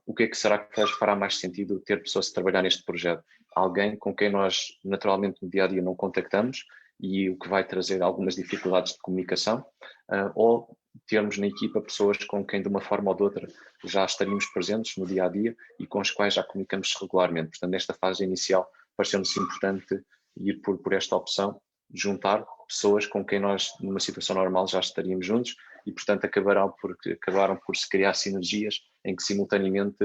Speaker 4: o que é que será que fará mais sentido ter pessoas a trabalhar neste projeto? Alguém com quem nós naturalmente no dia-a-dia não contactamos e o que vai trazer algumas dificuldades de comunicação, ou termos na equipa pessoas com quem de uma forma ou de outra já estaríamos presentes no dia-a-dia e com as quais já comunicamos regularmente. Portanto, nesta fase inicial pareceu-nos importante ir por esta opção, juntar pessoas com quem nós numa situação normal já estaríamos juntos e, portanto, acabaram por se criar sinergias em que simultaneamente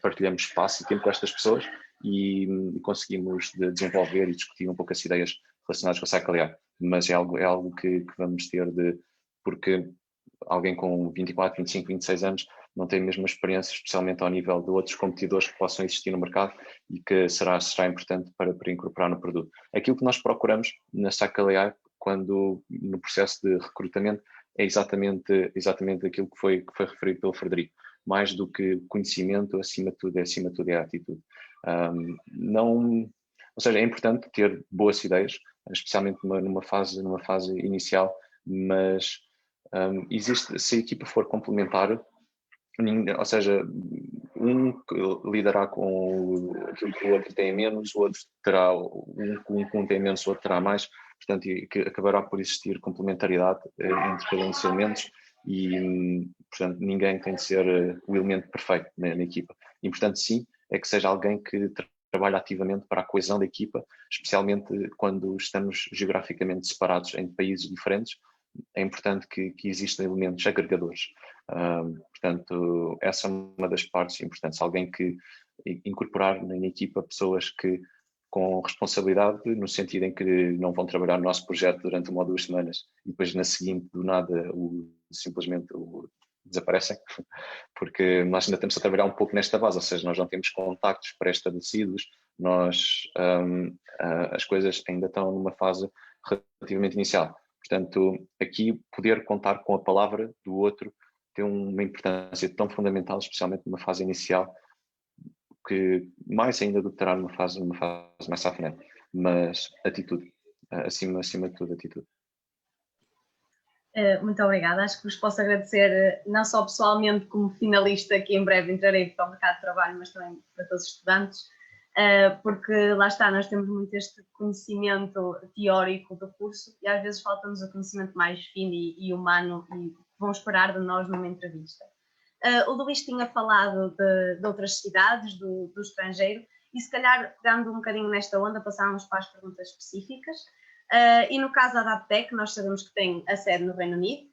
Speaker 4: partilhamos espaço e tempo com estas pessoas e conseguimos desenvolver e discutir um pouco as ideias relacionadas com a Cycle AI. Mas é algo que vamos ter porque alguém com 24, 25, 26 anos não tem a mesma experiência, especialmente ao nível de outros competidores que possam existir no mercado e que será importante para incorporar no produto. Aquilo que nós procuramos na Cycle AI, no processo de recrutamento, é exatamente aquilo que foi referido pelo Frederico. Mais do que conhecimento, acima de tudo é a atitude. Ou seja, é importante ter boas ideias, especialmente numa fase inicial, mas se a equipa for complementar, ou seja, um lidará com aquilo que o outro tem menos, o outro terá, um tem menos, o outro terá mais, portanto, que acabará por existir complementaridade entre cada um dos elementos e, portanto, ninguém tem de ser o elemento perfeito na equipa. E, portanto, sim, é que seja alguém que trabalha ativamente para a coesão da equipa, especialmente quando estamos geograficamente separados em países diferentes. É importante que existam elementos agregadores. Portanto, essa é uma das partes importantes. Alguém que incorporar na equipa pessoas que com responsabilidade, no sentido em que não vão trabalhar no nosso projeto durante 1 ou 2 semanas e depois na seguinte, do nada, simplesmente desaparecem, porque nós ainda temos a trabalhar um pouco nesta base, ou seja, nós não temos contactos pré-estabelecidos, as coisas ainda estão numa fase relativamente inicial. Portanto, aqui poder contar com a palavra do outro tem uma importância tão fundamental, especialmente numa fase inicial, que mais ainda do que terá numa fase mais à frente. Mas atitude, acima de tudo, atitude.
Speaker 2: Muito obrigada. Acho que vos posso agradecer, não só pessoalmente como finalista, que em breve entrarei para o mercado de trabalho, mas também para todos os estudantes, porque lá está, nós temos muito este conhecimento teórico do curso e às vezes falta-nos o conhecimento mais fino e humano e vão esperar de nós numa entrevista. O Luís tinha falado de outras cidades, do estrangeiro, e se calhar, pegando um bocadinho nesta onda, passávamos para as perguntas específicas. E no caso da Adaptec, nós sabemos que tem a sede no Reino Unido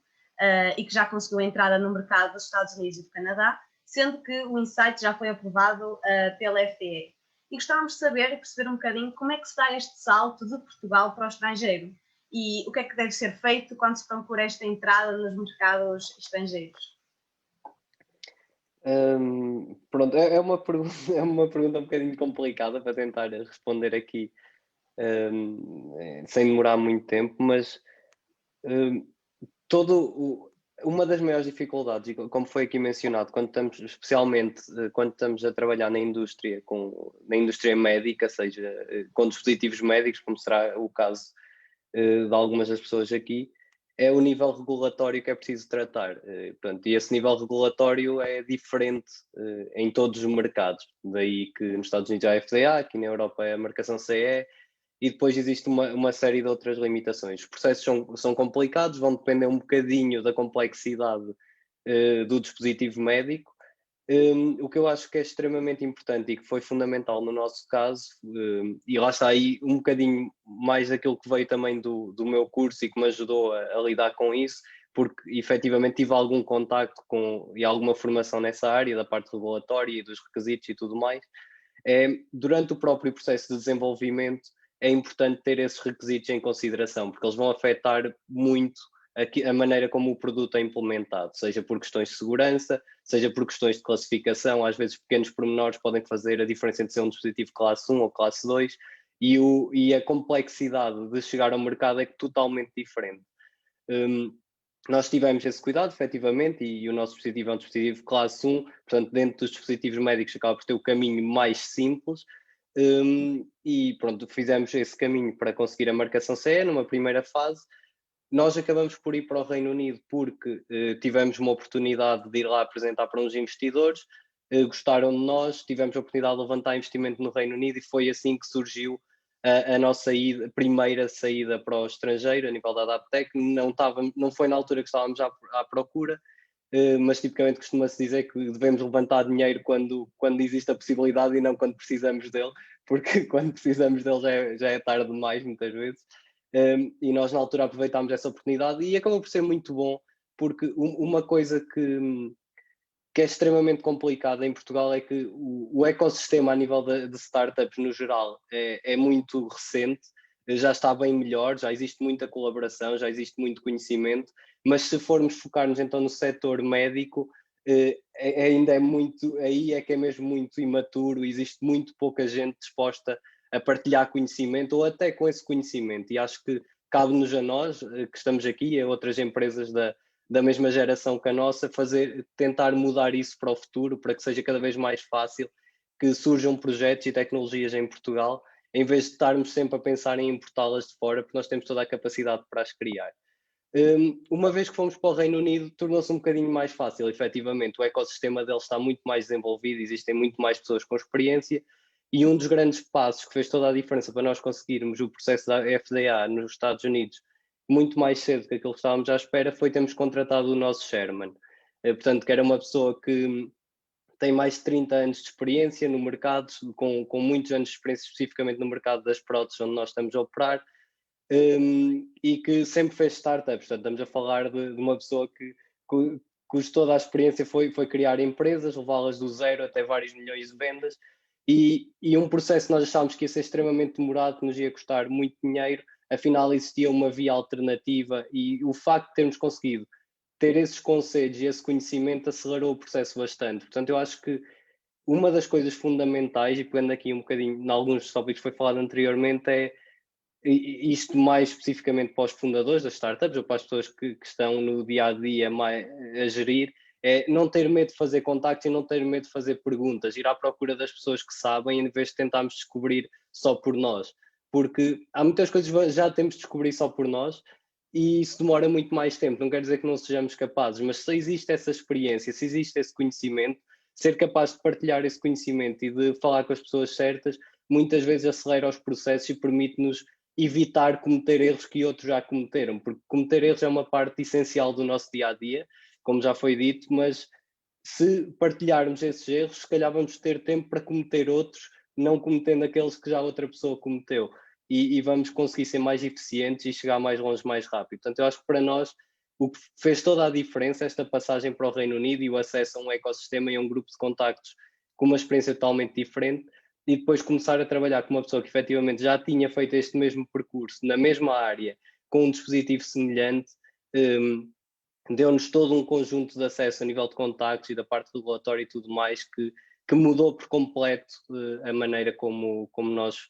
Speaker 2: e que já conseguiu a entrada no mercado dos Estados Unidos e do Canadá, sendo que o Insight já foi aprovado pela FDA. e gostávamos de saber e perceber um bocadinho como é que se dá este salto de Portugal para o estrangeiro e o que é que deve ser feito quando se procura esta entrada nos mercados estrangeiros.
Speaker 6: Pronto, é uma pergunta, é uma pergunta um bocadinho complicada para tentar responder aqui sem demorar muito tempo, mas uma das maiores dificuldades, e como foi aqui mencionado, especialmente quando estamos a trabalhar na indústria médica, seja com dispositivos médicos, como será o caso de algumas das pessoas aqui, é o nível regulatório que é preciso tratar. Portanto, e esse nível regulatório é diferente em todos os mercados. Daí que nos Estados Unidos há a FDA, aqui na Europa é a marcação CE, e depois existe uma série de outras limitações. Os processos são complicados, vão depender um bocadinho da complexidade do dispositivo médico. O que eu acho que é extremamente importante e que foi fundamental no nosso caso, e lá está aí um bocadinho mais daquilo que veio também do meu curso e que me ajudou a lidar com isso, porque efetivamente tive algum contacto e alguma formação nessa área, da parte regulatória e dos requisitos e tudo mais. Durante o próprio processo de desenvolvimento, é importante ter esses requisitos em consideração, porque eles vão afetar muito a maneira como o produto é implementado, seja por questões de segurança, seja por questões de classificação. Às vezes pequenos pormenores podem fazer a diferença entre ser um dispositivo classe 1 ou classe 2, e a complexidade de chegar ao mercado é totalmente diferente. Nós tivemos esse cuidado, efetivamente, e o nosso dispositivo é um dispositivo classe 1, portanto, dentro dos dispositivos médicos acaba por ter o caminho mais simples, e pronto, fizemos esse caminho para conseguir a marcação CE numa primeira fase. Nós acabamos por ir para o Reino Unido porque tivemos uma oportunidade de ir lá apresentar para uns investidores, gostaram de nós, tivemos a oportunidade de levantar investimento no Reino Unido e foi assim que surgiu a nossa primeira saída para o estrangeiro a nível da Adaptec. Não foi na altura que estávamos à procura, mas tipicamente costuma-se dizer que devemos levantar dinheiro quando existe a possibilidade e não quando precisamos dele, porque quando precisamos dele já é tarde demais muitas vezes. E nós na altura aproveitámos essa oportunidade e acabou por ser muito bom, porque uma coisa que é extremamente complicada em Portugal é que o ecossistema a nível de startups no geral é muito recente, já está bem melhor, já existe muita colaboração, já existe muito conhecimento, mas se formos focar-nos então no setor médico, ainda é muito, aí é que é mesmo muito imaturo, existe muito pouca gente disposta a partilhar conhecimento ou até com esse conhecimento, e acho que cabe-nos a nós, que estamos aqui, a outras empresas da mesma geração que a nossa, tentar mudar isso para o futuro, para que seja cada vez mais fácil que surjam projetos e tecnologias em Portugal, em vez de estarmos sempre a pensar em importá-las de fora, porque nós temos toda a capacidade para as criar. Uma vez que fomos para o Reino Unido, tornou-se um bocadinho mais fácil, efetivamente, o ecossistema deles está muito mais desenvolvido, existem muito mais pessoas com experiência, e um dos grandes passos que fez toda a diferença para nós conseguirmos o processo da FDA nos Estados Unidos muito mais cedo que aquilo que estávamos à espera foi termos contratado o nosso chairman. Portanto, que era uma pessoa que tem mais de 30 anos de experiência no mercado, com muitos anos de experiência especificamente no mercado das próteses onde nós estamos a operar, e que sempre fez startups. Portanto, estamos a falar de uma pessoa cuja toda a experiência foi criar empresas, levá-las do zero até vários milhões de vendas, e um processo que nós achávamos que ia ser extremamente demorado, que nos ia custar muito dinheiro, afinal existia uma via alternativa, e o facto de termos conseguido ter esses conselhos e esse conhecimento acelerou o processo bastante. Portanto, eu acho que uma das coisas fundamentais, e pegando aqui um bocadinho em alguns tópicos que foi falado anteriormente, é isto mais especificamente para os fundadores das startups ou para as pessoas que estão no dia-a-dia a gerir, é não ter medo de fazer contactos e não ter medo de fazer perguntas, ir à procura das pessoas que sabem em vez de tentarmos descobrir só por nós, porque há muitas coisas que já temos de descobrir só por nós e isso demora muito mais tempo. Não quer dizer que não sejamos capazes, mas se existe essa experiência, se existe esse conhecimento, ser capaz de partilhar esse conhecimento e de falar com as pessoas certas, muitas vezes acelera os processos e permite-nos evitar cometer erros que outros já cometeram, porque cometer erros é uma parte essencial do nosso dia-a-dia, como já foi dito, mas se partilharmos esses erros, se calhar vamos ter tempo para cometer outros, não cometendo aqueles que já outra pessoa cometeu, e vamos conseguir ser mais eficientes e chegar mais longe mais rápido. Portanto, eu acho que para nós o que fez toda a diferença esta passagem para o Reino Unido e o acesso a um ecossistema e a um grupo de contactos com uma experiência totalmente diferente e depois começar a trabalhar com uma pessoa que efetivamente já tinha feito este mesmo percurso na mesma área, com um dispositivo semelhante, deu-nos todo um conjunto de acesso a nível de contactos e da parte regulatória e tudo mais que mudou por completo a maneira como nós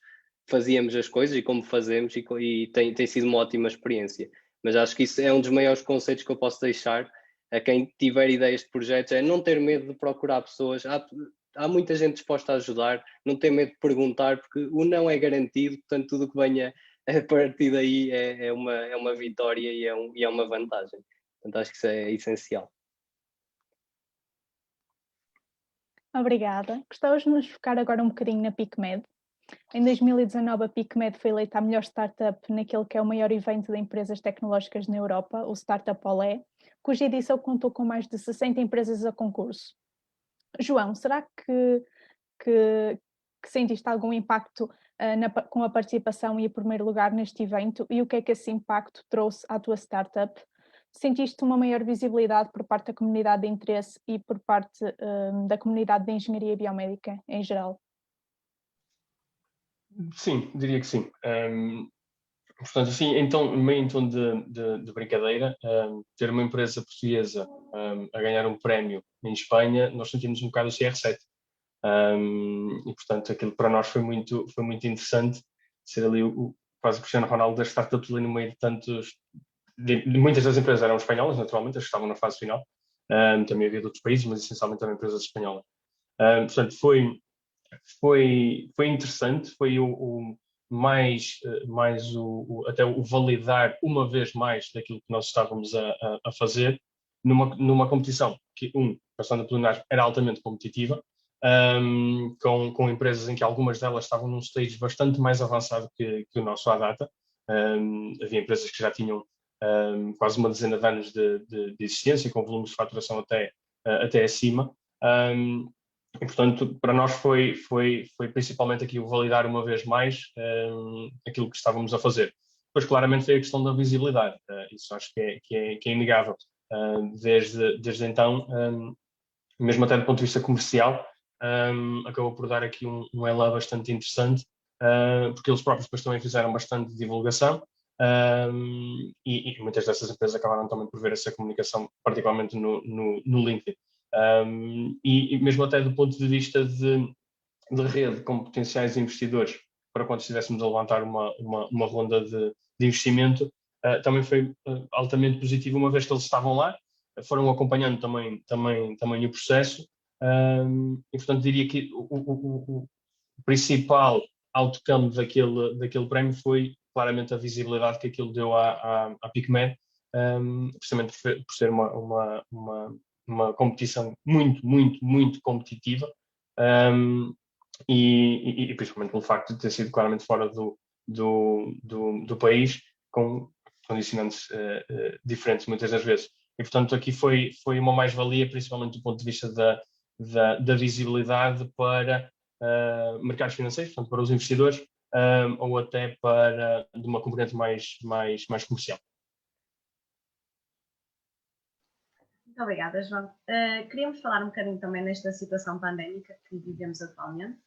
Speaker 6: fazíamos as coisas e como fazemos, e tem sido uma ótima experiência. Mas acho que isso é um dos maiores conceitos que eu posso deixar a quem tiver ideias de projetos, é não ter medo de procurar pessoas. Há muita gente disposta a ajudar, não ter medo de perguntar, porque o não é garantido, portanto tudo o que venha a partir daí é uma vitória e é uma vantagem. Portanto, acho que isso é essencial.
Speaker 3: Obrigada. Gostavas de nos focar agora um bocadinho na PicMed. Em 2019, a PicMed foi eleita a melhor startup naquele que é o maior evento de empresas tecnológicas na Europa, o Startup Olé, cuja edição contou com mais de 60 empresas a concurso. João, será que sentiste algum impacto com a participação e o primeiro lugar neste evento, e o que é que esse impacto trouxe à tua startup? Sentiste uma maior visibilidade por parte da comunidade de interesse e por parte da comunidade de engenharia biomédica em geral?
Speaker 7: Sim, diria que sim. Portanto, assim, então, meio em tom de brincadeira, ter uma empresa portuguesa a ganhar um prémio em Espanha, nós sentimos um bocado o CR7. E, portanto, aquilo para nós foi muito interessante, ser ali quase o Cristiano Ronaldo das startups ali no meio de tantos... muitas das empresas eram espanholas, naturalmente, as que estavam na fase final. Também havia de outros países, mas essencialmente eram empresas espanholas. Portanto, foi interessante, foi até o validar uma vez mais daquilo que nós estávamos a fazer numa competição que, passando a plenário, era altamente competitiva, com empresas em que algumas delas estavam num stage bastante mais avançado que o nosso à data. Havia empresas que já tinham quase uma dezena de anos de existência, com volumes de faturação até acima. E, portanto, para nós foi principalmente aqui o validar uma vez mais aquilo que estávamos a fazer. Depois, claramente, foi a questão da visibilidade. Isso acho que é inegável. Desde então, mesmo até do ponto de vista comercial, acabou por dar aqui um elan bastante interessante, porque eles próprios depois também fizeram bastante divulgação, e muitas dessas empresas acabaram também por ver essa comunicação, particularmente no LinkedIn. E mesmo até do ponto de vista de rede com potenciais investidores, para quando estivéssemos a levantar uma ronda de investimento, também foi altamente positivo, uma vez que eles estavam lá, foram acompanhando também o processo, e portanto diria que o principal outcome daquele prémio foi claramente a visibilidade que aquilo deu à PicMed, precisamente por ser uma competição muito competitiva, e principalmente pelo facto de ter sido claramente fora do país, com condicionantes diferentes muitas das vezes. E, portanto, aqui foi uma mais-valia, principalmente do ponto de vista da visibilidade para mercados financeiros, portanto, para os investidores, ou até para de uma componente mais comercial.
Speaker 2: Muito obrigada, João. Queríamos falar um bocadinho também nesta situação pandémica que vivemos atualmente.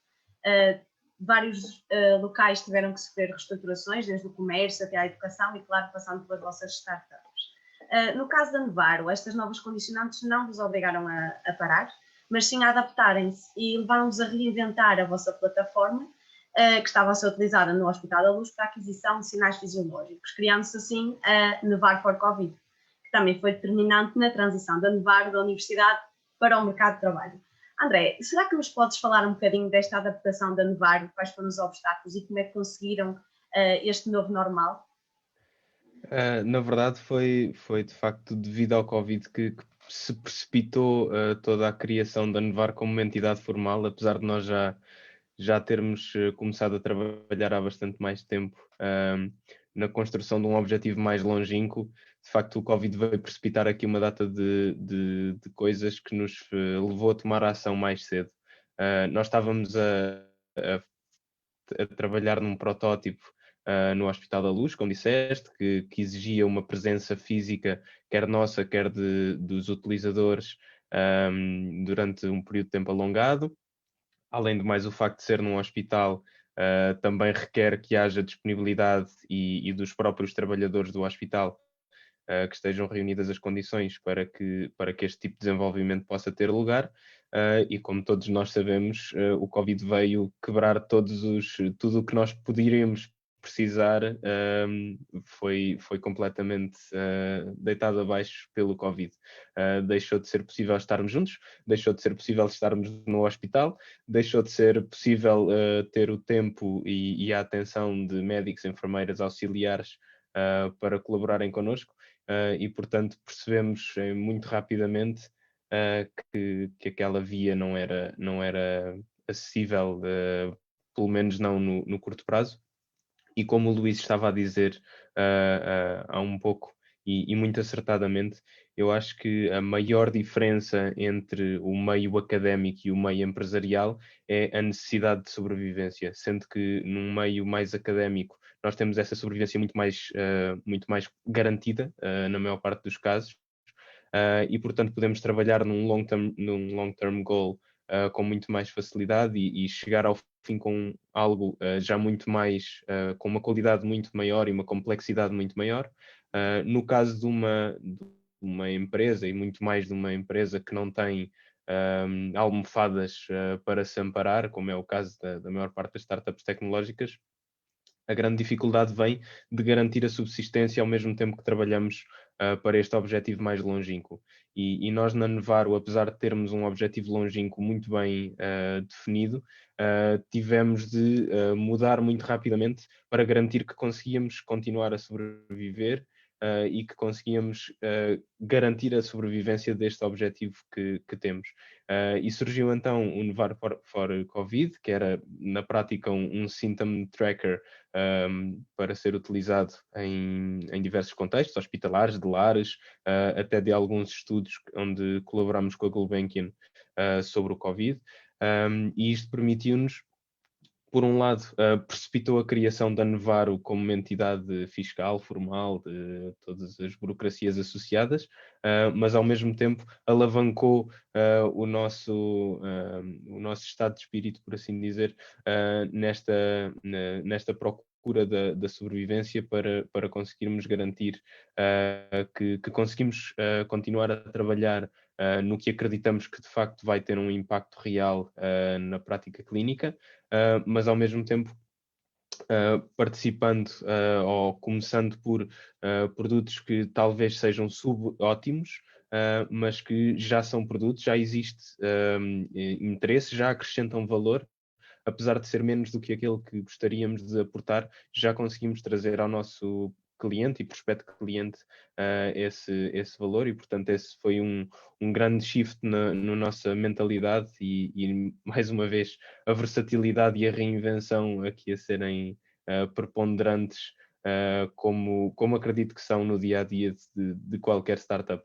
Speaker 2: Vários locais tiveram que sofrer reestruturações, desde o comércio até à educação e, claro, passando pelas vossas startups. No caso da Nevaro, estas novas condicionantes não vos obrigaram a parar, mas sim a adaptarem-se e levaram-vos a reinventar a vossa plataforma, que estava a ser utilizada no Hospital da Luz para a aquisição de sinais fisiológicos, criando-se assim a Nevaro for Covid, que também foi determinante na transição da Nevaro da universidade para o mercado de trabalho. André, será que nos podes falar um bocadinho desta adaptação da Nevaro, quais foram os obstáculos e como é que conseguiram este novo normal?
Speaker 5: Na verdade foi de facto devido ao Covid que se precipitou toda a criação da Nevaro como uma entidade formal, apesar de nós já termos começado a trabalhar há bastante mais tempo na construção de um objetivo mais longínquo. De facto, o Covid veio precipitar aqui uma data de coisas que nos levou a tomar a ação mais cedo. Nós estávamos a trabalhar num protótipo no Hospital da Luz, como disseste, que exigia uma presença física, quer nossa, quer dos utilizadores, durante um período de tempo alongado. além de mais o facto de ser num hospital, também requer que haja disponibilidade e dos próprios trabalhadores do hospital que estejam reunidas as condições para que este tipo de desenvolvimento possa ter lugar. E como todos nós sabemos, o Covid veio quebrar tudo o que nós poderíamos precisar, foi completamente deitado abaixo pelo Covid. Deixou de ser possível estarmos juntos, deixou de ser possível estarmos no hospital, deixou de ser possível ter o tempo e a atenção de médicos, enfermeiras, auxiliares para colaborarem connosco. E, portanto, percebemos muito rapidamente que aquela via não era acessível, pelo menos não no curto prazo. E como o Luís estava a dizer há um pouco, e muito acertadamente, eu acho que a maior diferença entre o meio académico e o meio empresarial é a necessidade de sobrevivência, sendo que num meio mais académico nós temos essa sobrevivência muito mais garantida, na maior parte dos casos, e portanto podemos trabalhar num long-term goal com muito mais facilidade e chegar ao fim com algo já muito mais, com uma qualidade muito maior e uma complexidade muito maior. No caso de uma empresa, e muito mais de uma empresa que não tem almofadas para se amparar, como é o caso da maior parte das startups tecnológicas, a grande dificuldade vem de garantir a subsistência ao mesmo tempo que trabalhamos para este objetivo mais longínquo. E nós na Nevaro, apesar de termos um objetivo longínquo muito bem definido, tivemos de mudar muito rapidamente para garantir que conseguíamos continuar a sobreviver e que conseguíamos garantir a sobrevivência deste objetivo que temos. E surgiu então o Nevaro for Covid, que era na prática um symptom tracker para ser utilizado em diversos contextos, hospitalares, de lares, até de alguns estudos onde colaboramos com a Gulbenkian sobre o Covid. E isto permitiu-nos, por um lado, precipitou a criação da Nevaro como uma entidade fiscal, formal, de todas as burocracias associadas, mas ao mesmo tempo alavancou o nosso estado de espírito, por assim dizer, nesta procura da sobrevivência para conseguirmos garantir que conseguimos continuar a trabalhar no que acreditamos que de facto vai ter um impacto real na prática clínica, mas ao mesmo tempo participando ou começando por produtos que talvez sejam subótimos, mas que já são produtos, já existe interesse, já acrescentam valor, apesar de ser menos do que aquele que gostaríamos de aportar, já conseguimos trazer ao nosso cliente e prospecto cliente esse valor, e portanto esse foi um grande shift na nossa mentalidade e mais uma vez a versatilidade e a reinvenção aqui a serem preponderantes como acredito que são no dia a dia de qualquer startup.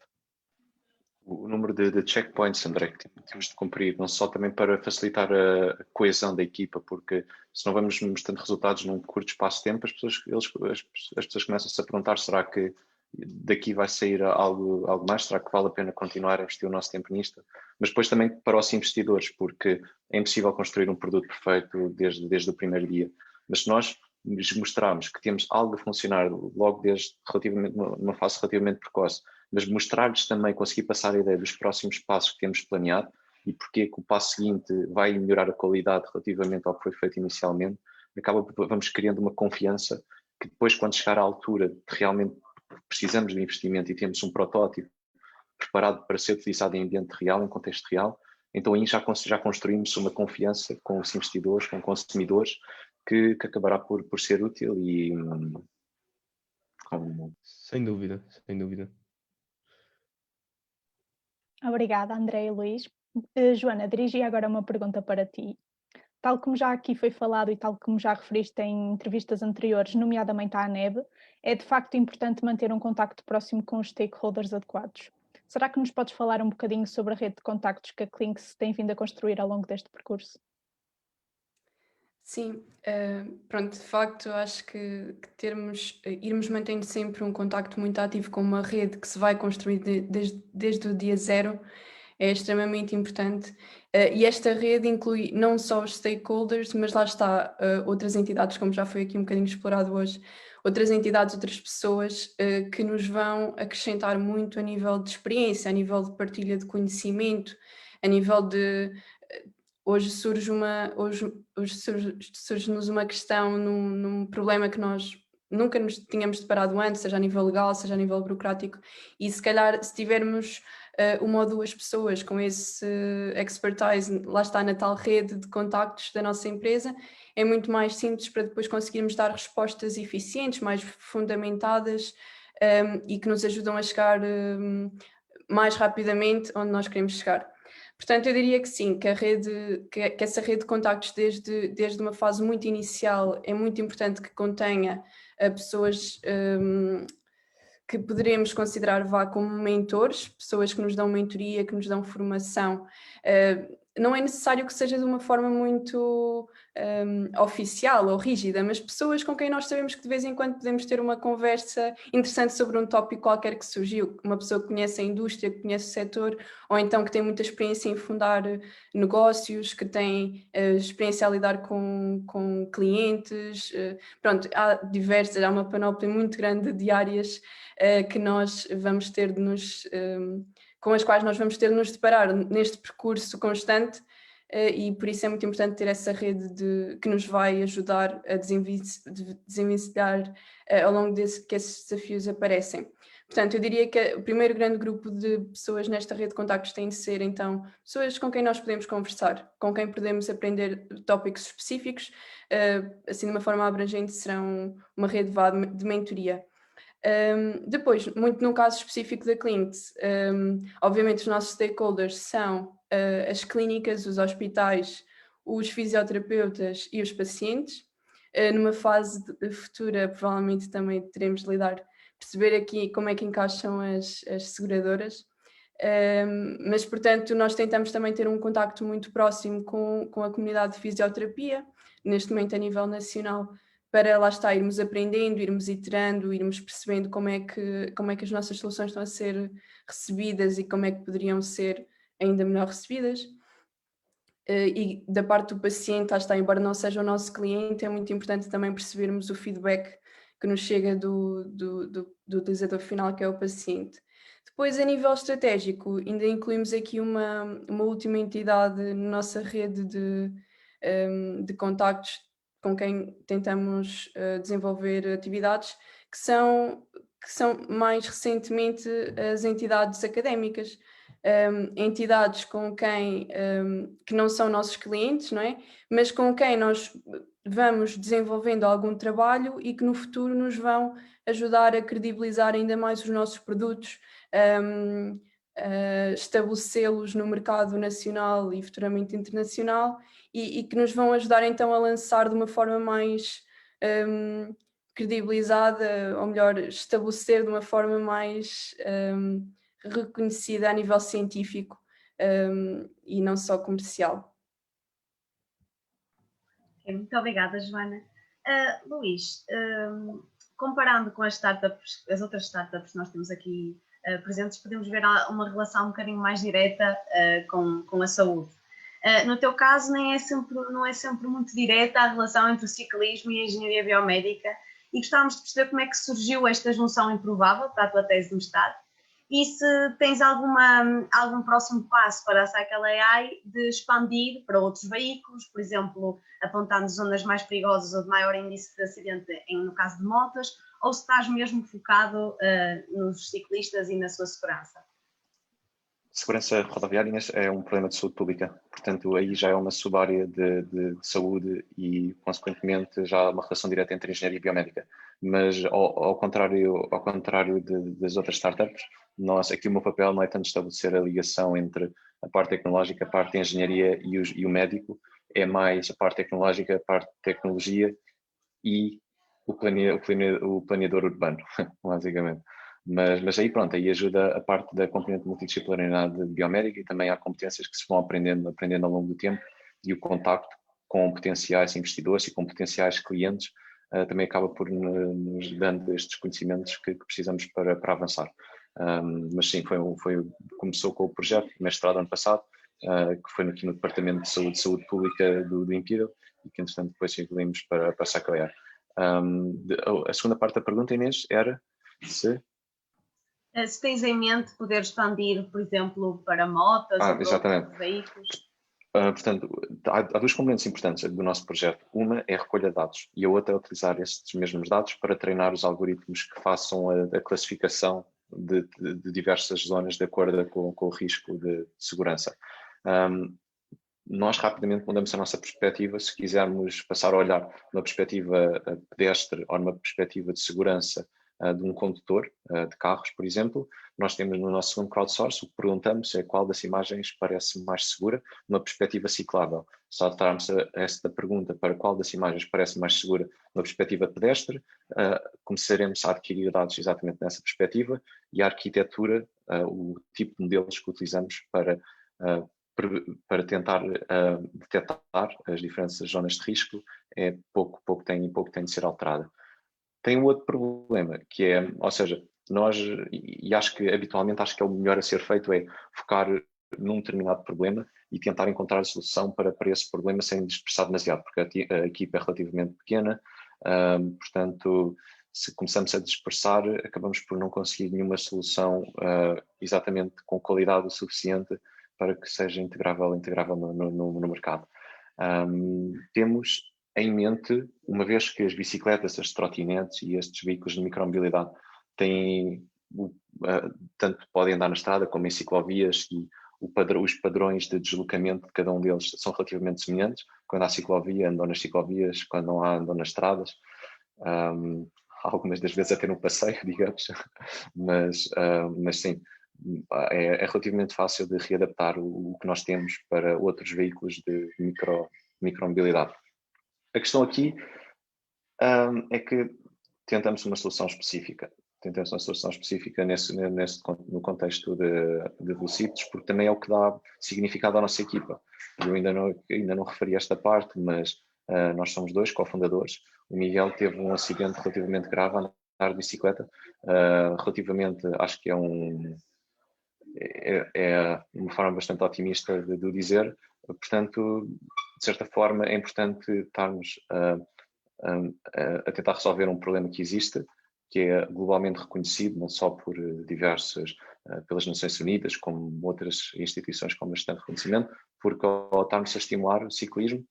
Speaker 4: O número de checkpoints, André, que temos de cumprir, não só também para facilitar a coesão da equipa, porque se não vamos mostrando resultados num curto espaço de tempo, as pessoas começam-se a perguntar, será que daqui vai sair algo mais? Será que vale a pena continuar a investir o nosso tempo nisto? Mas depois também para os investidores, porque é impossível construir um produto perfeito desde o primeiro dia. Mas se nós mostrarmos que temos algo a funcionar logo desde numa fase relativamente precoce, mas mostrar-lhes também, conseguir passar a ideia dos próximos passos que temos planeado e porque que o passo seguinte vai melhorar a qualidade relativamente ao que foi feito inicialmente, vamos criando uma confiança que depois, quando chegar à altura de realmente precisamos de investimento e temos um protótipo preparado para ser utilizado em ambiente real, em contexto real, então aí já construímos uma confiança com os investidores, com consumidores, que acabará por ser útil e...
Speaker 5: Sem dúvida, sem dúvida.
Speaker 3: Obrigada, André e Luís. Joana, dirigi agora uma pergunta para ti. Tal como já aqui foi falado e tal como já referiste em entrevistas anteriores, nomeadamente à ANEB, é de facto importante manter um contacto próximo com os stakeholders adequados. Será que nos podes falar um bocadinho sobre a rede de contactos que a Clinx tem vindo a construir ao longo deste percurso?
Speaker 8: Sim, pronto, de facto, acho que irmos mantendo sempre um contacto muito ativo com uma rede que se vai construir desde o dia zero é extremamente importante. E esta rede inclui não só os stakeholders, mas lá está, outras entidades, como já foi aqui um bocadinho explorado hoje, outras entidades, outras pessoas que nos vão acrescentar muito a nível de experiência, a nível de partilha de conhecimento, a nível de... Hoje surge-nos uma questão num problema que nós nunca nos tínhamos deparado antes, seja a nível legal, seja a nível burocrático, e se calhar se tivermos uma ou duas pessoas com esse expertise, lá está na tal rede de contactos da nossa empresa, é muito mais simples para depois conseguirmos dar respostas eficientes, mais fundamentadas e que nos ajudam a chegar mais rapidamente onde nós queremos chegar. Portanto, eu diria que sim, que essa rede de contactos desde uma fase muito inicial é muito importante que contenha pessoas que poderemos considerar como mentores, pessoas que nos dão mentoria, que nos dão formação. Não é necessário que seja de uma forma muito oficial ou rígida, mas pessoas com quem nós sabemos que de vez em quando podemos ter uma conversa interessante sobre um tópico qualquer que surgiu, uma pessoa que conhece a indústria, que conhece o setor, ou então que tem muita experiência em fundar negócios, que tem experiência a lidar com clientes. Pronto, há uma panóplia muito grande de áreas que nós vamos ter com as quais nós vamos ter de nos deparar neste percurso constante e por isso é muito importante ter essa rede que nos vai ajudar a desenvencilhar ao longo que esses desafios aparecem. Portanto, eu diria que o primeiro grande grupo de pessoas nesta rede de contactos tem de ser, então, pessoas com quem nós podemos conversar, com quem podemos aprender tópicos específicos, assim de uma forma abrangente serão uma rede de mentoria. Depois, muito no caso específico da Clint, obviamente os nossos stakeholders são as clínicas, os hospitais, os fisioterapeutas e os pacientes. Numa fase futura, provavelmente também teremos de perceber aqui como é que encaixam as seguradoras. Mas, portanto, nós tentamos também ter um contacto muito próximo com a comunidade de fisioterapia, neste momento a nível nacional, para lá está, irmos aprendendo, irmos iterando, irmos percebendo como é que as nossas soluções estão a ser recebidas e como é que poderiam ser ainda melhor recebidas. E da parte do paciente, lá está, embora não seja o nosso cliente, é muito importante também percebermos o feedback que nos chega do utilizador final, que é o paciente. Depois, a nível estratégico, ainda incluímos aqui uma última entidade na nossa rede de contactos com quem tentamos desenvolver atividades, que são mais recentemente as entidades académicas, entidades com quem, que não são nossos clientes, não é? Mas com quem nós vamos desenvolvendo algum trabalho e que no futuro nos vão ajudar a credibilizar ainda mais os nossos produtos, estabelecê-los no mercado nacional e futuramente internacional e que nos vão ajudar então a lançar de uma forma mais credibilizada, ou melhor, estabelecer de uma forma mais reconhecida a nível científico e não só comercial.
Speaker 2: Muito obrigada, Joana. Luís, comparando com as outras startups que nós temos aqui presentes, podemos ver uma relação um bocadinho mais direta com a saúde. No teu caso, não é sempre muito direta a relação entre o ciclismo e a engenharia biomédica, e gostávamos de perceber como é que surgiu esta junção improvável para a tua tese de mestrado e se tens algum próximo passo para a Cycle AI de expandir para outros veículos, por exemplo, apontando zonas mais perigosas ou de maior índice de acidente no caso de motas, ou se estás mesmo focado nos ciclistas e na sua segurança?
Speaker 4: Segurança rodoviária é um problema de saúde pública, portanto aí já é uma subárea de saúde e consequentemente já há uma relação direta entre engenharia e biomédica, mas ao contrário das outras startups, aqui o meu papel não é tanto estabelecer a ligação entre a parte tecnológica, a parte de engenharia e o médico, é mais a parte tecnológica, a parte de tecnologia e o planeador urbano, basicamente. Mas aí pronto, aí ajuda a parte da componente multidisciplinaridade biomédica e também há competências que se vão aprendendo ao longo do tempo e o contacto com potenciais investidores e com potenciais clientes também acaba por nos dando estes conhecimentos que precisamos para avançar. Mas sim, começou com o projeto de mestrado ano passado, que foi aqui no Departamento de Saúde Pública do Imperial, e que entretanto depois evoluímos para Sacalear. A segunda parte da pergunta, Inês, era se
Speaker 2: tens em mente poder expandir, por exemplo, para motas ou para outros veículos?
Speaker 4: Portanto, há duas componentes importantes do nosso projeto. Uma é a recolha de dados e a outra é utilizar estes mesmos dados para treinar os algoritmos que façam a classificação de diversas zonas de acordo com o risco de segurança. Nós rapidamente mudamos a nossa perspectiva se quisermos passar a olhar numa perspectiva pedestre ou numa perspectiva de segurança de um condutor de carros, por exemplo. Nós temos no nosso segundo crowdsource, o que perguntamos é qual das imagens parece mais segura numa perspectiva ciclável. Se alterarmos esta pergunta para qual das imagens parece mais segura numa perspectiva pedestre, começaremos a adquirir dados exatamente nessa perspectiva, e a arquitetura, o tipo de modelos que utilizamos para tentar detectar as diferentes zonas de risco pouco tem de ser alterada. Tem um outro problema, que é, ou seja, nós, e acho que habitualmente é o melhor a ser feito, é focar num determinado problema e tentar encontrar a solução para esse problema sem dispersar demasiado, porque a equipa é relativamente pequena, portanto, se começamos a dispersar, acabamos por não conseguir nenhuma solução exatamente com qualidade o suficiente para que seja integrável no mercado. Temos em mente, uma vez que as bicicletas, as trotinetes e estes veículos de micromobilidade tanto podem andar na estrada como em ciclovias, e os padrões de deslocamento de cada um deles são relativamente semelhantes. Quando há ciclovia, andam nas ciclovias; quando não há, andam nas estradas. Algumas das vezes até no passeio, digamos, mas sim, é relativamente fácil de readaptar o que nós temos para outros veículos de micromobilidade. A questão aqui é que tentamos uma solução específica. No contexto de Velocities, porque também é o que dá significado à nossa equipa. Eu ainda não referi esta parte, mas nós somos dois cofundadores. O Miguel teve um acidente relativamente grave a andar de bicicleta. Relativamente, acho que é uma forma bastante otimista de o dizer. Portanto, de certa forma, é importante estarmos a tentar resolver um problema que existe, que é globalmente reconhecido, não só por pelas Nações Unidas, como outras instituições com bastante reconhecimento, porque ao estarmos a estimular o ciclismo,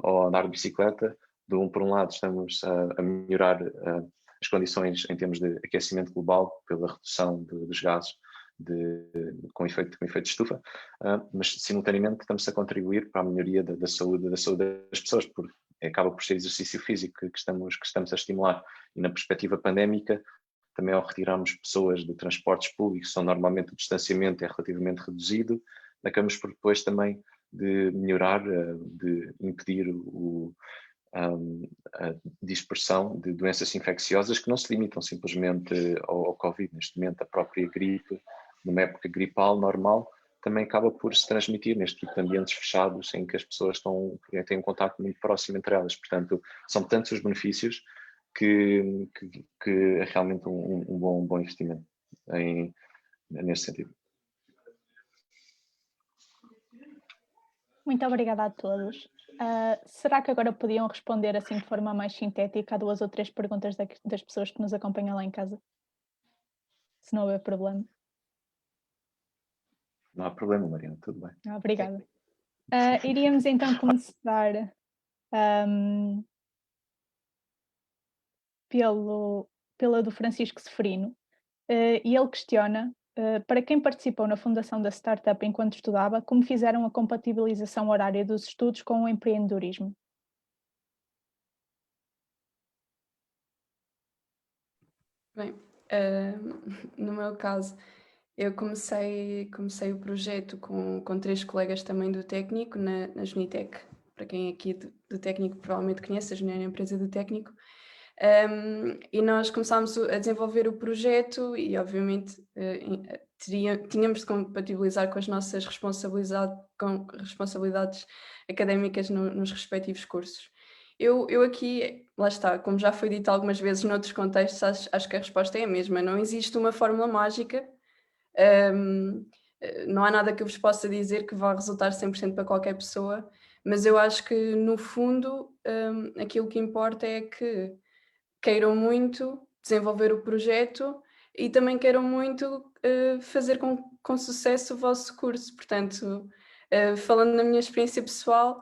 Speaker 4: ao andar de bicicleta, por um lado estamos a melhorar as condições em termos de aquecimento global pela redução dos gases com efeito de estufa, mas simultaneamente estamos a contribuir para a melhoria da saúde das pessoas, porque acaba por ser exercício físico que estamos a estimular. E na perspectiva pandémica, também ao retirarmos pessoas de transportes públicos, onde normalmente o distanciamento é relativamente reduzido, acabamos por depois também de melhorar, de impedir a dispersão de doenças infecciosas que não se limitam simplesmente ao Covid. Neste momento, a própria gripe, numa época gripal normal, também acaba por se transmitir neste tipo de ambientes fechados em que as pessoas têm um contato muito próximo entre elas. Portanto, são tantos os benefícios que é realmente um bom investimento nesse sentido.
Speaker 3: Muito obrigada a todos. Será que agora podiam responder assim de forma mais sintética a 2 ou 3 perguntas das pessoas que nos acompanham lá em casa? Se não houver problema.
Speaker 4: Não há problema, Mariana, tudo bem.
Speaker 3: Obrigada. Iríamos então começar pela do Francisco Seferino, e ele questiona, para quem participou na fundação da startup enquanto estudava, como fizeram a compatibilização horária dos estudos com o empreendedorismo?
Speaker 8: Bem, no meu caso, eu comecei o projeto com 3 colegas também do técnico, na Junitec. Para quem aqui do técnico provavelmente conhece, a Junior é a empresa do técnico. E nós começámos a desenvolver o projeto e, obviamente, tínhamos de compatibilizar com as nossas responsabilidades académicas nos respectivos cursos. Eu aqui, lá está, como já foi dito algumas vezes noutros contextos, acho que a resposta é a mesma. Não existe uma fórmula mágica, não há nada que eu vos possa dizer que vá resultar 100% para qualquer pessoa, mas eu acho que, no fundo, aquilo que importa é que queiram muito desenvolver o projeto e também queiram muito fazer com sucesso o vosso curso. Portanto, falando na minha experiência pessoal,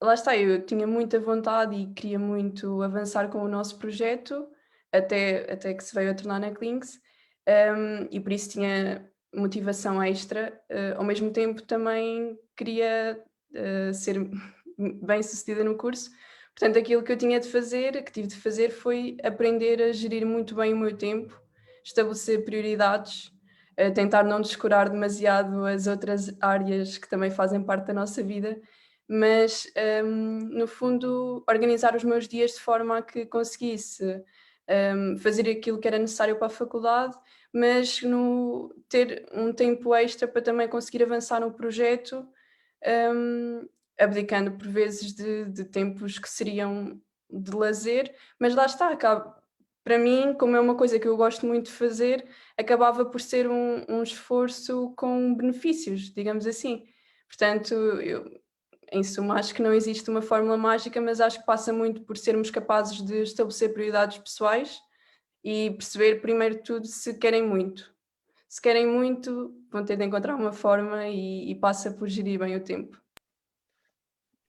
Speaker 8: lá está, eu tinha muita vontade e queria muito avançar com o nosso projeto, até que se veio a tornar na Clinks, e por isso tinha motivação extra. Ao mesmo tempo também queria ser bem-sucedida no curso. Portanto, aquilo que eu tinha de fazer, que tive de fazer, foi aprender a gerir muito bem o meu tempo, estabelecer prioridades, tentar não descurar demasiado as outras áreas que também fazem parte da nossa vida, mas, no fundo, organizar os meus dias de forma a que conseguisse fazer aquilo que era necessário para a faculdade, mas ter um tempo extra para também conseguir avançar no projeto, abdicando por vezes de tempos que seriam de lazer, mas lá está, para mim, como é uma coisa que eu gosto muito de fazer, acabava por ser um esforço com benefícios, digamos assim. Portanto, em suma, acho que não existe uma fórmula mágica, mas acho que passa muito por sermos capazes de estabelecer prioridades pessoais e perceber, primeiro de tudo, se querem muito. Se querem muito, vão ter de encontrar uma forma e passa por gerir bem o tempo.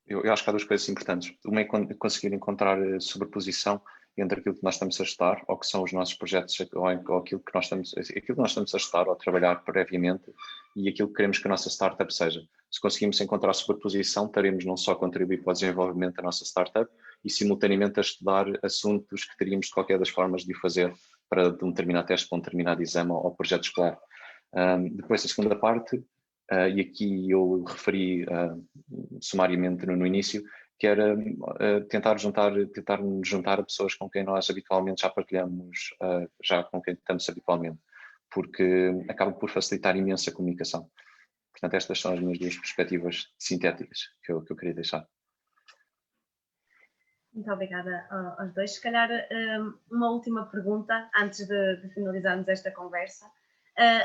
Speaker 4: Eu acho que há duas coisas importantes. Uma é conseguir encontrar sobreposição entre aquilo que nós estamos a estudar, ou que são os nossos projetos, ou aquilo que nós estamos a estudar ou a trabalhar previamente, e aquilo que queremos que a nossa startup seja. Se conseguimos encontrar sobreposição, estaremos não só a contribuir para o desenvolvimento da nossa startup, e simultaneamente a estudar assuntos que teríamos de qualquer das formas de o fazer para um determinado teste, para um determinado exame ou projeto escolar. Depois, a segunda parte, e aqui eu referi sumariamente no início, que era tentar nos juntar a pessoas com quem nós habitualmente já partilhamos, já com quem estamos habitualmente, porque acaba por facilitar imenso a comunicação. Portanto, estas são as minhas duas perspectivas sintéticas que eu queria deixar.
Speaker 2: Muito obrigada aos dois. Se calhar uma última pergunta antes de finalizarmos esta conversa.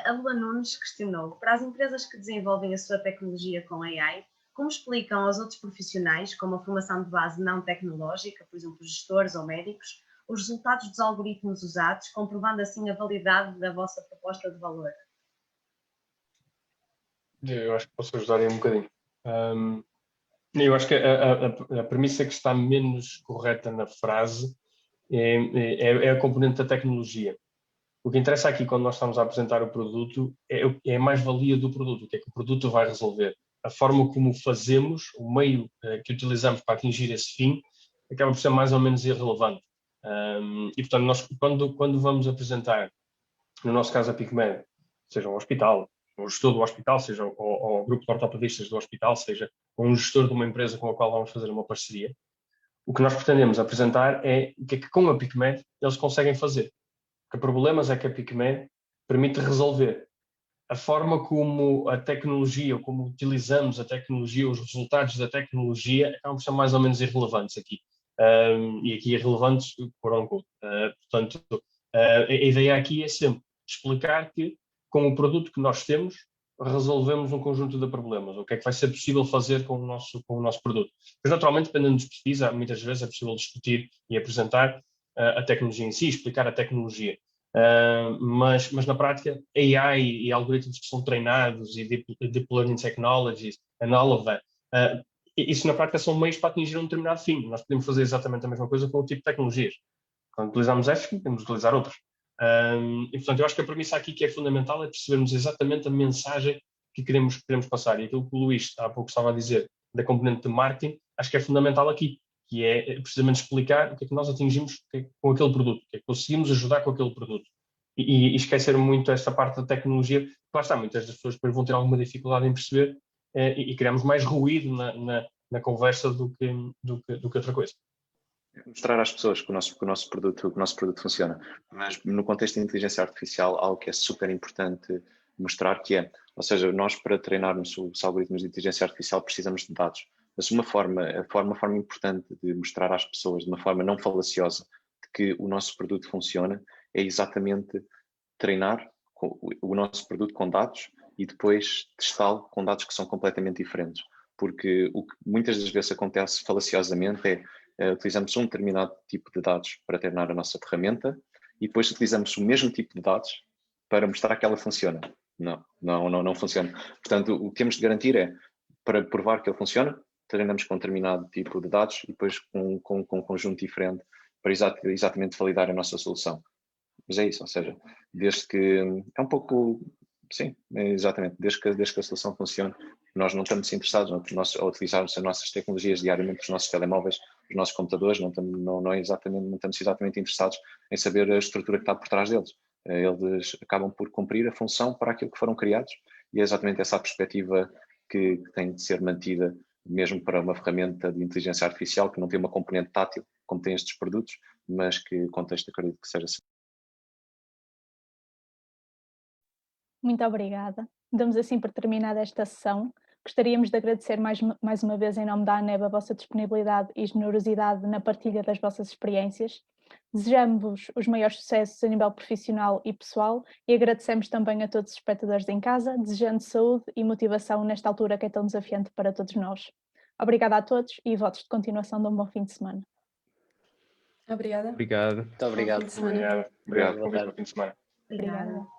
Speaker 2: A Lua Nunes questionou: para as empresas que desenvolvem a sua tecnologia com AI, como explicam aos outros profissionais, com uma formação de base não tecnológica, por exemplo, gestores ou médicos, os resultados dos algoritmos usados, comprovando assim a validade da vossa proposta de valor?
Speaker 7: Eu acho que posso ajudar aí um bocadinho. Eu acho que a premissa que está menos correta na frase é a componente da tecnologia. O que interessa aqui, quando nós estamos a apresentar o produto, é a mais-valia do produto, o que é que o produto vai resolver. A forma como o fazemos, o meio que utilizamos para atingir esse fim, acaba por ser mais ou menos irrelevante. E, portanto, nós, quando vamos apresentar, no nosso caso a PicMed, seja um hospital, um gestor do hospital, seja o grupo de ortopedistas do hospital, seja um gestor de uma empresa com a qual vamos fazer uma parceria, o que nós pretendemos apresentar é o que é que com a PicMed eles conseguem fazer. Que problemas é que a PicMed permite resolver. A forma como a tecnologia, ou como utilizamos a tecnologia, os resultados da tecnologia, acabam por ser mais ou menos irrelevantes aqui. E aqui irrelevantes, por onde. Portanto, a ideia aqui é sempre explicar que, com o produto que nós temos, resolvemos um conjunto de problemas. O que é que vai ser possível fazer com o nosso produto. Mas, naturalmente, dependendo de pesquisa, muitas vezes é possível discutir e apresentar a tecnologia em si, explicar a tecnologia. Mas na prática, AI e algoritmos que são treinados e Deep Learning Technologies, and all of that, isso na prática são meios para atingir um determinado fim. Nós podemos fazer exatamente a mesma coisa com o tipo de tecnologias. Quando utilizamos estas, podemos utilizar outras. E, portanto, eu acho que a premissa aqui que é fundamental é percebermos exatamente a mensagem que queremos passar. E aquilo que o Luís há pouco estava a dizer da componente de marketing, acho que é fundamental aqui, que é precisamente explicar o que é que nós atingimos com aquele produto, o que é que conseguimos ajudar com aquele produto. E esquecer muito esta parte da tecnologia, porque lá está, muitas das pessoas depois vão ter alguma dificuldade em perceber e criamos mais ruído na conversa do que outra coisa.
Speaker 4: Mostrar às pessoas que o nosso produto funciona. Mas no contexto de inteligência artificial, algo que é super importante mostrar ou seja, nós para treinarmos os algoritmos de inteligência artificial precisamos de dados. Mas uma forma importante de mostrar às pessoas, de uma forma não falaciosa, de que o nosso produto funciona, é exatamente treinar o nosso produto com dados e depois testá-lo com dados que são completamente diferentes. Porque o que muitas das vezes acontece falaciosamente é utilizamos um determinado tipo de dados para treinar a nossa ferramenta e depois utilizamos o mesmo tipo de dados para mostrar que ela funciona. Não funciona. Portanto, o que temos de garantir é, para provar que ele funciona, treinamos com um determinado tipo de dados e depois com um conjunto diferente para exatamente validar a nossa solução. Mas é isso, ou seja, desde que é um pouco, sim, exatamente, desde que a solução funcione, nós não estamos interessados a utilizarmos as nossas tecnologias diariamente, os nossos telemóveis, os nossos computadores, não estamos exatamente interessados em saber a estrutura que está por trás deles. Eles acabam por cumprir a função para aquilo que foram criados e é exatamente essa a perspectiva que tem de ser mantida mesmo para uma ferramenta de inteligência artificial que não tem uma componente tátil, como tem estes produtos, mas que o contexto acredito que seja assim.
Speaker 3: Muito obrigada. Damos assim por terminada esta sessão. Gostaríamos de agradecer mais uma vez em nome da ANEB a vossa disponibilidade e generosidade na partilha das vossas experiências. Desejamos-vos os maiores sucessos a nível profissional e pessoal e agradecemos também a todos os espectadores em casa, desejando saúde e motivação nesta altura que é tão desafiante para todos nós. Obrigada a todos e votos de continuação de um bom fim de semana.
Speaker 8: Obrigada.
Speaker 5: Obrigado.
Speaker 6: Muito obrigado.
Speaker 8: Bom fim de semana.
Speaker 7: Obrigado. Obrigado.
Speaker 6: Boa tarde.
Speaker 7: Bom fim de semana.
Speaker 2: Obrigada.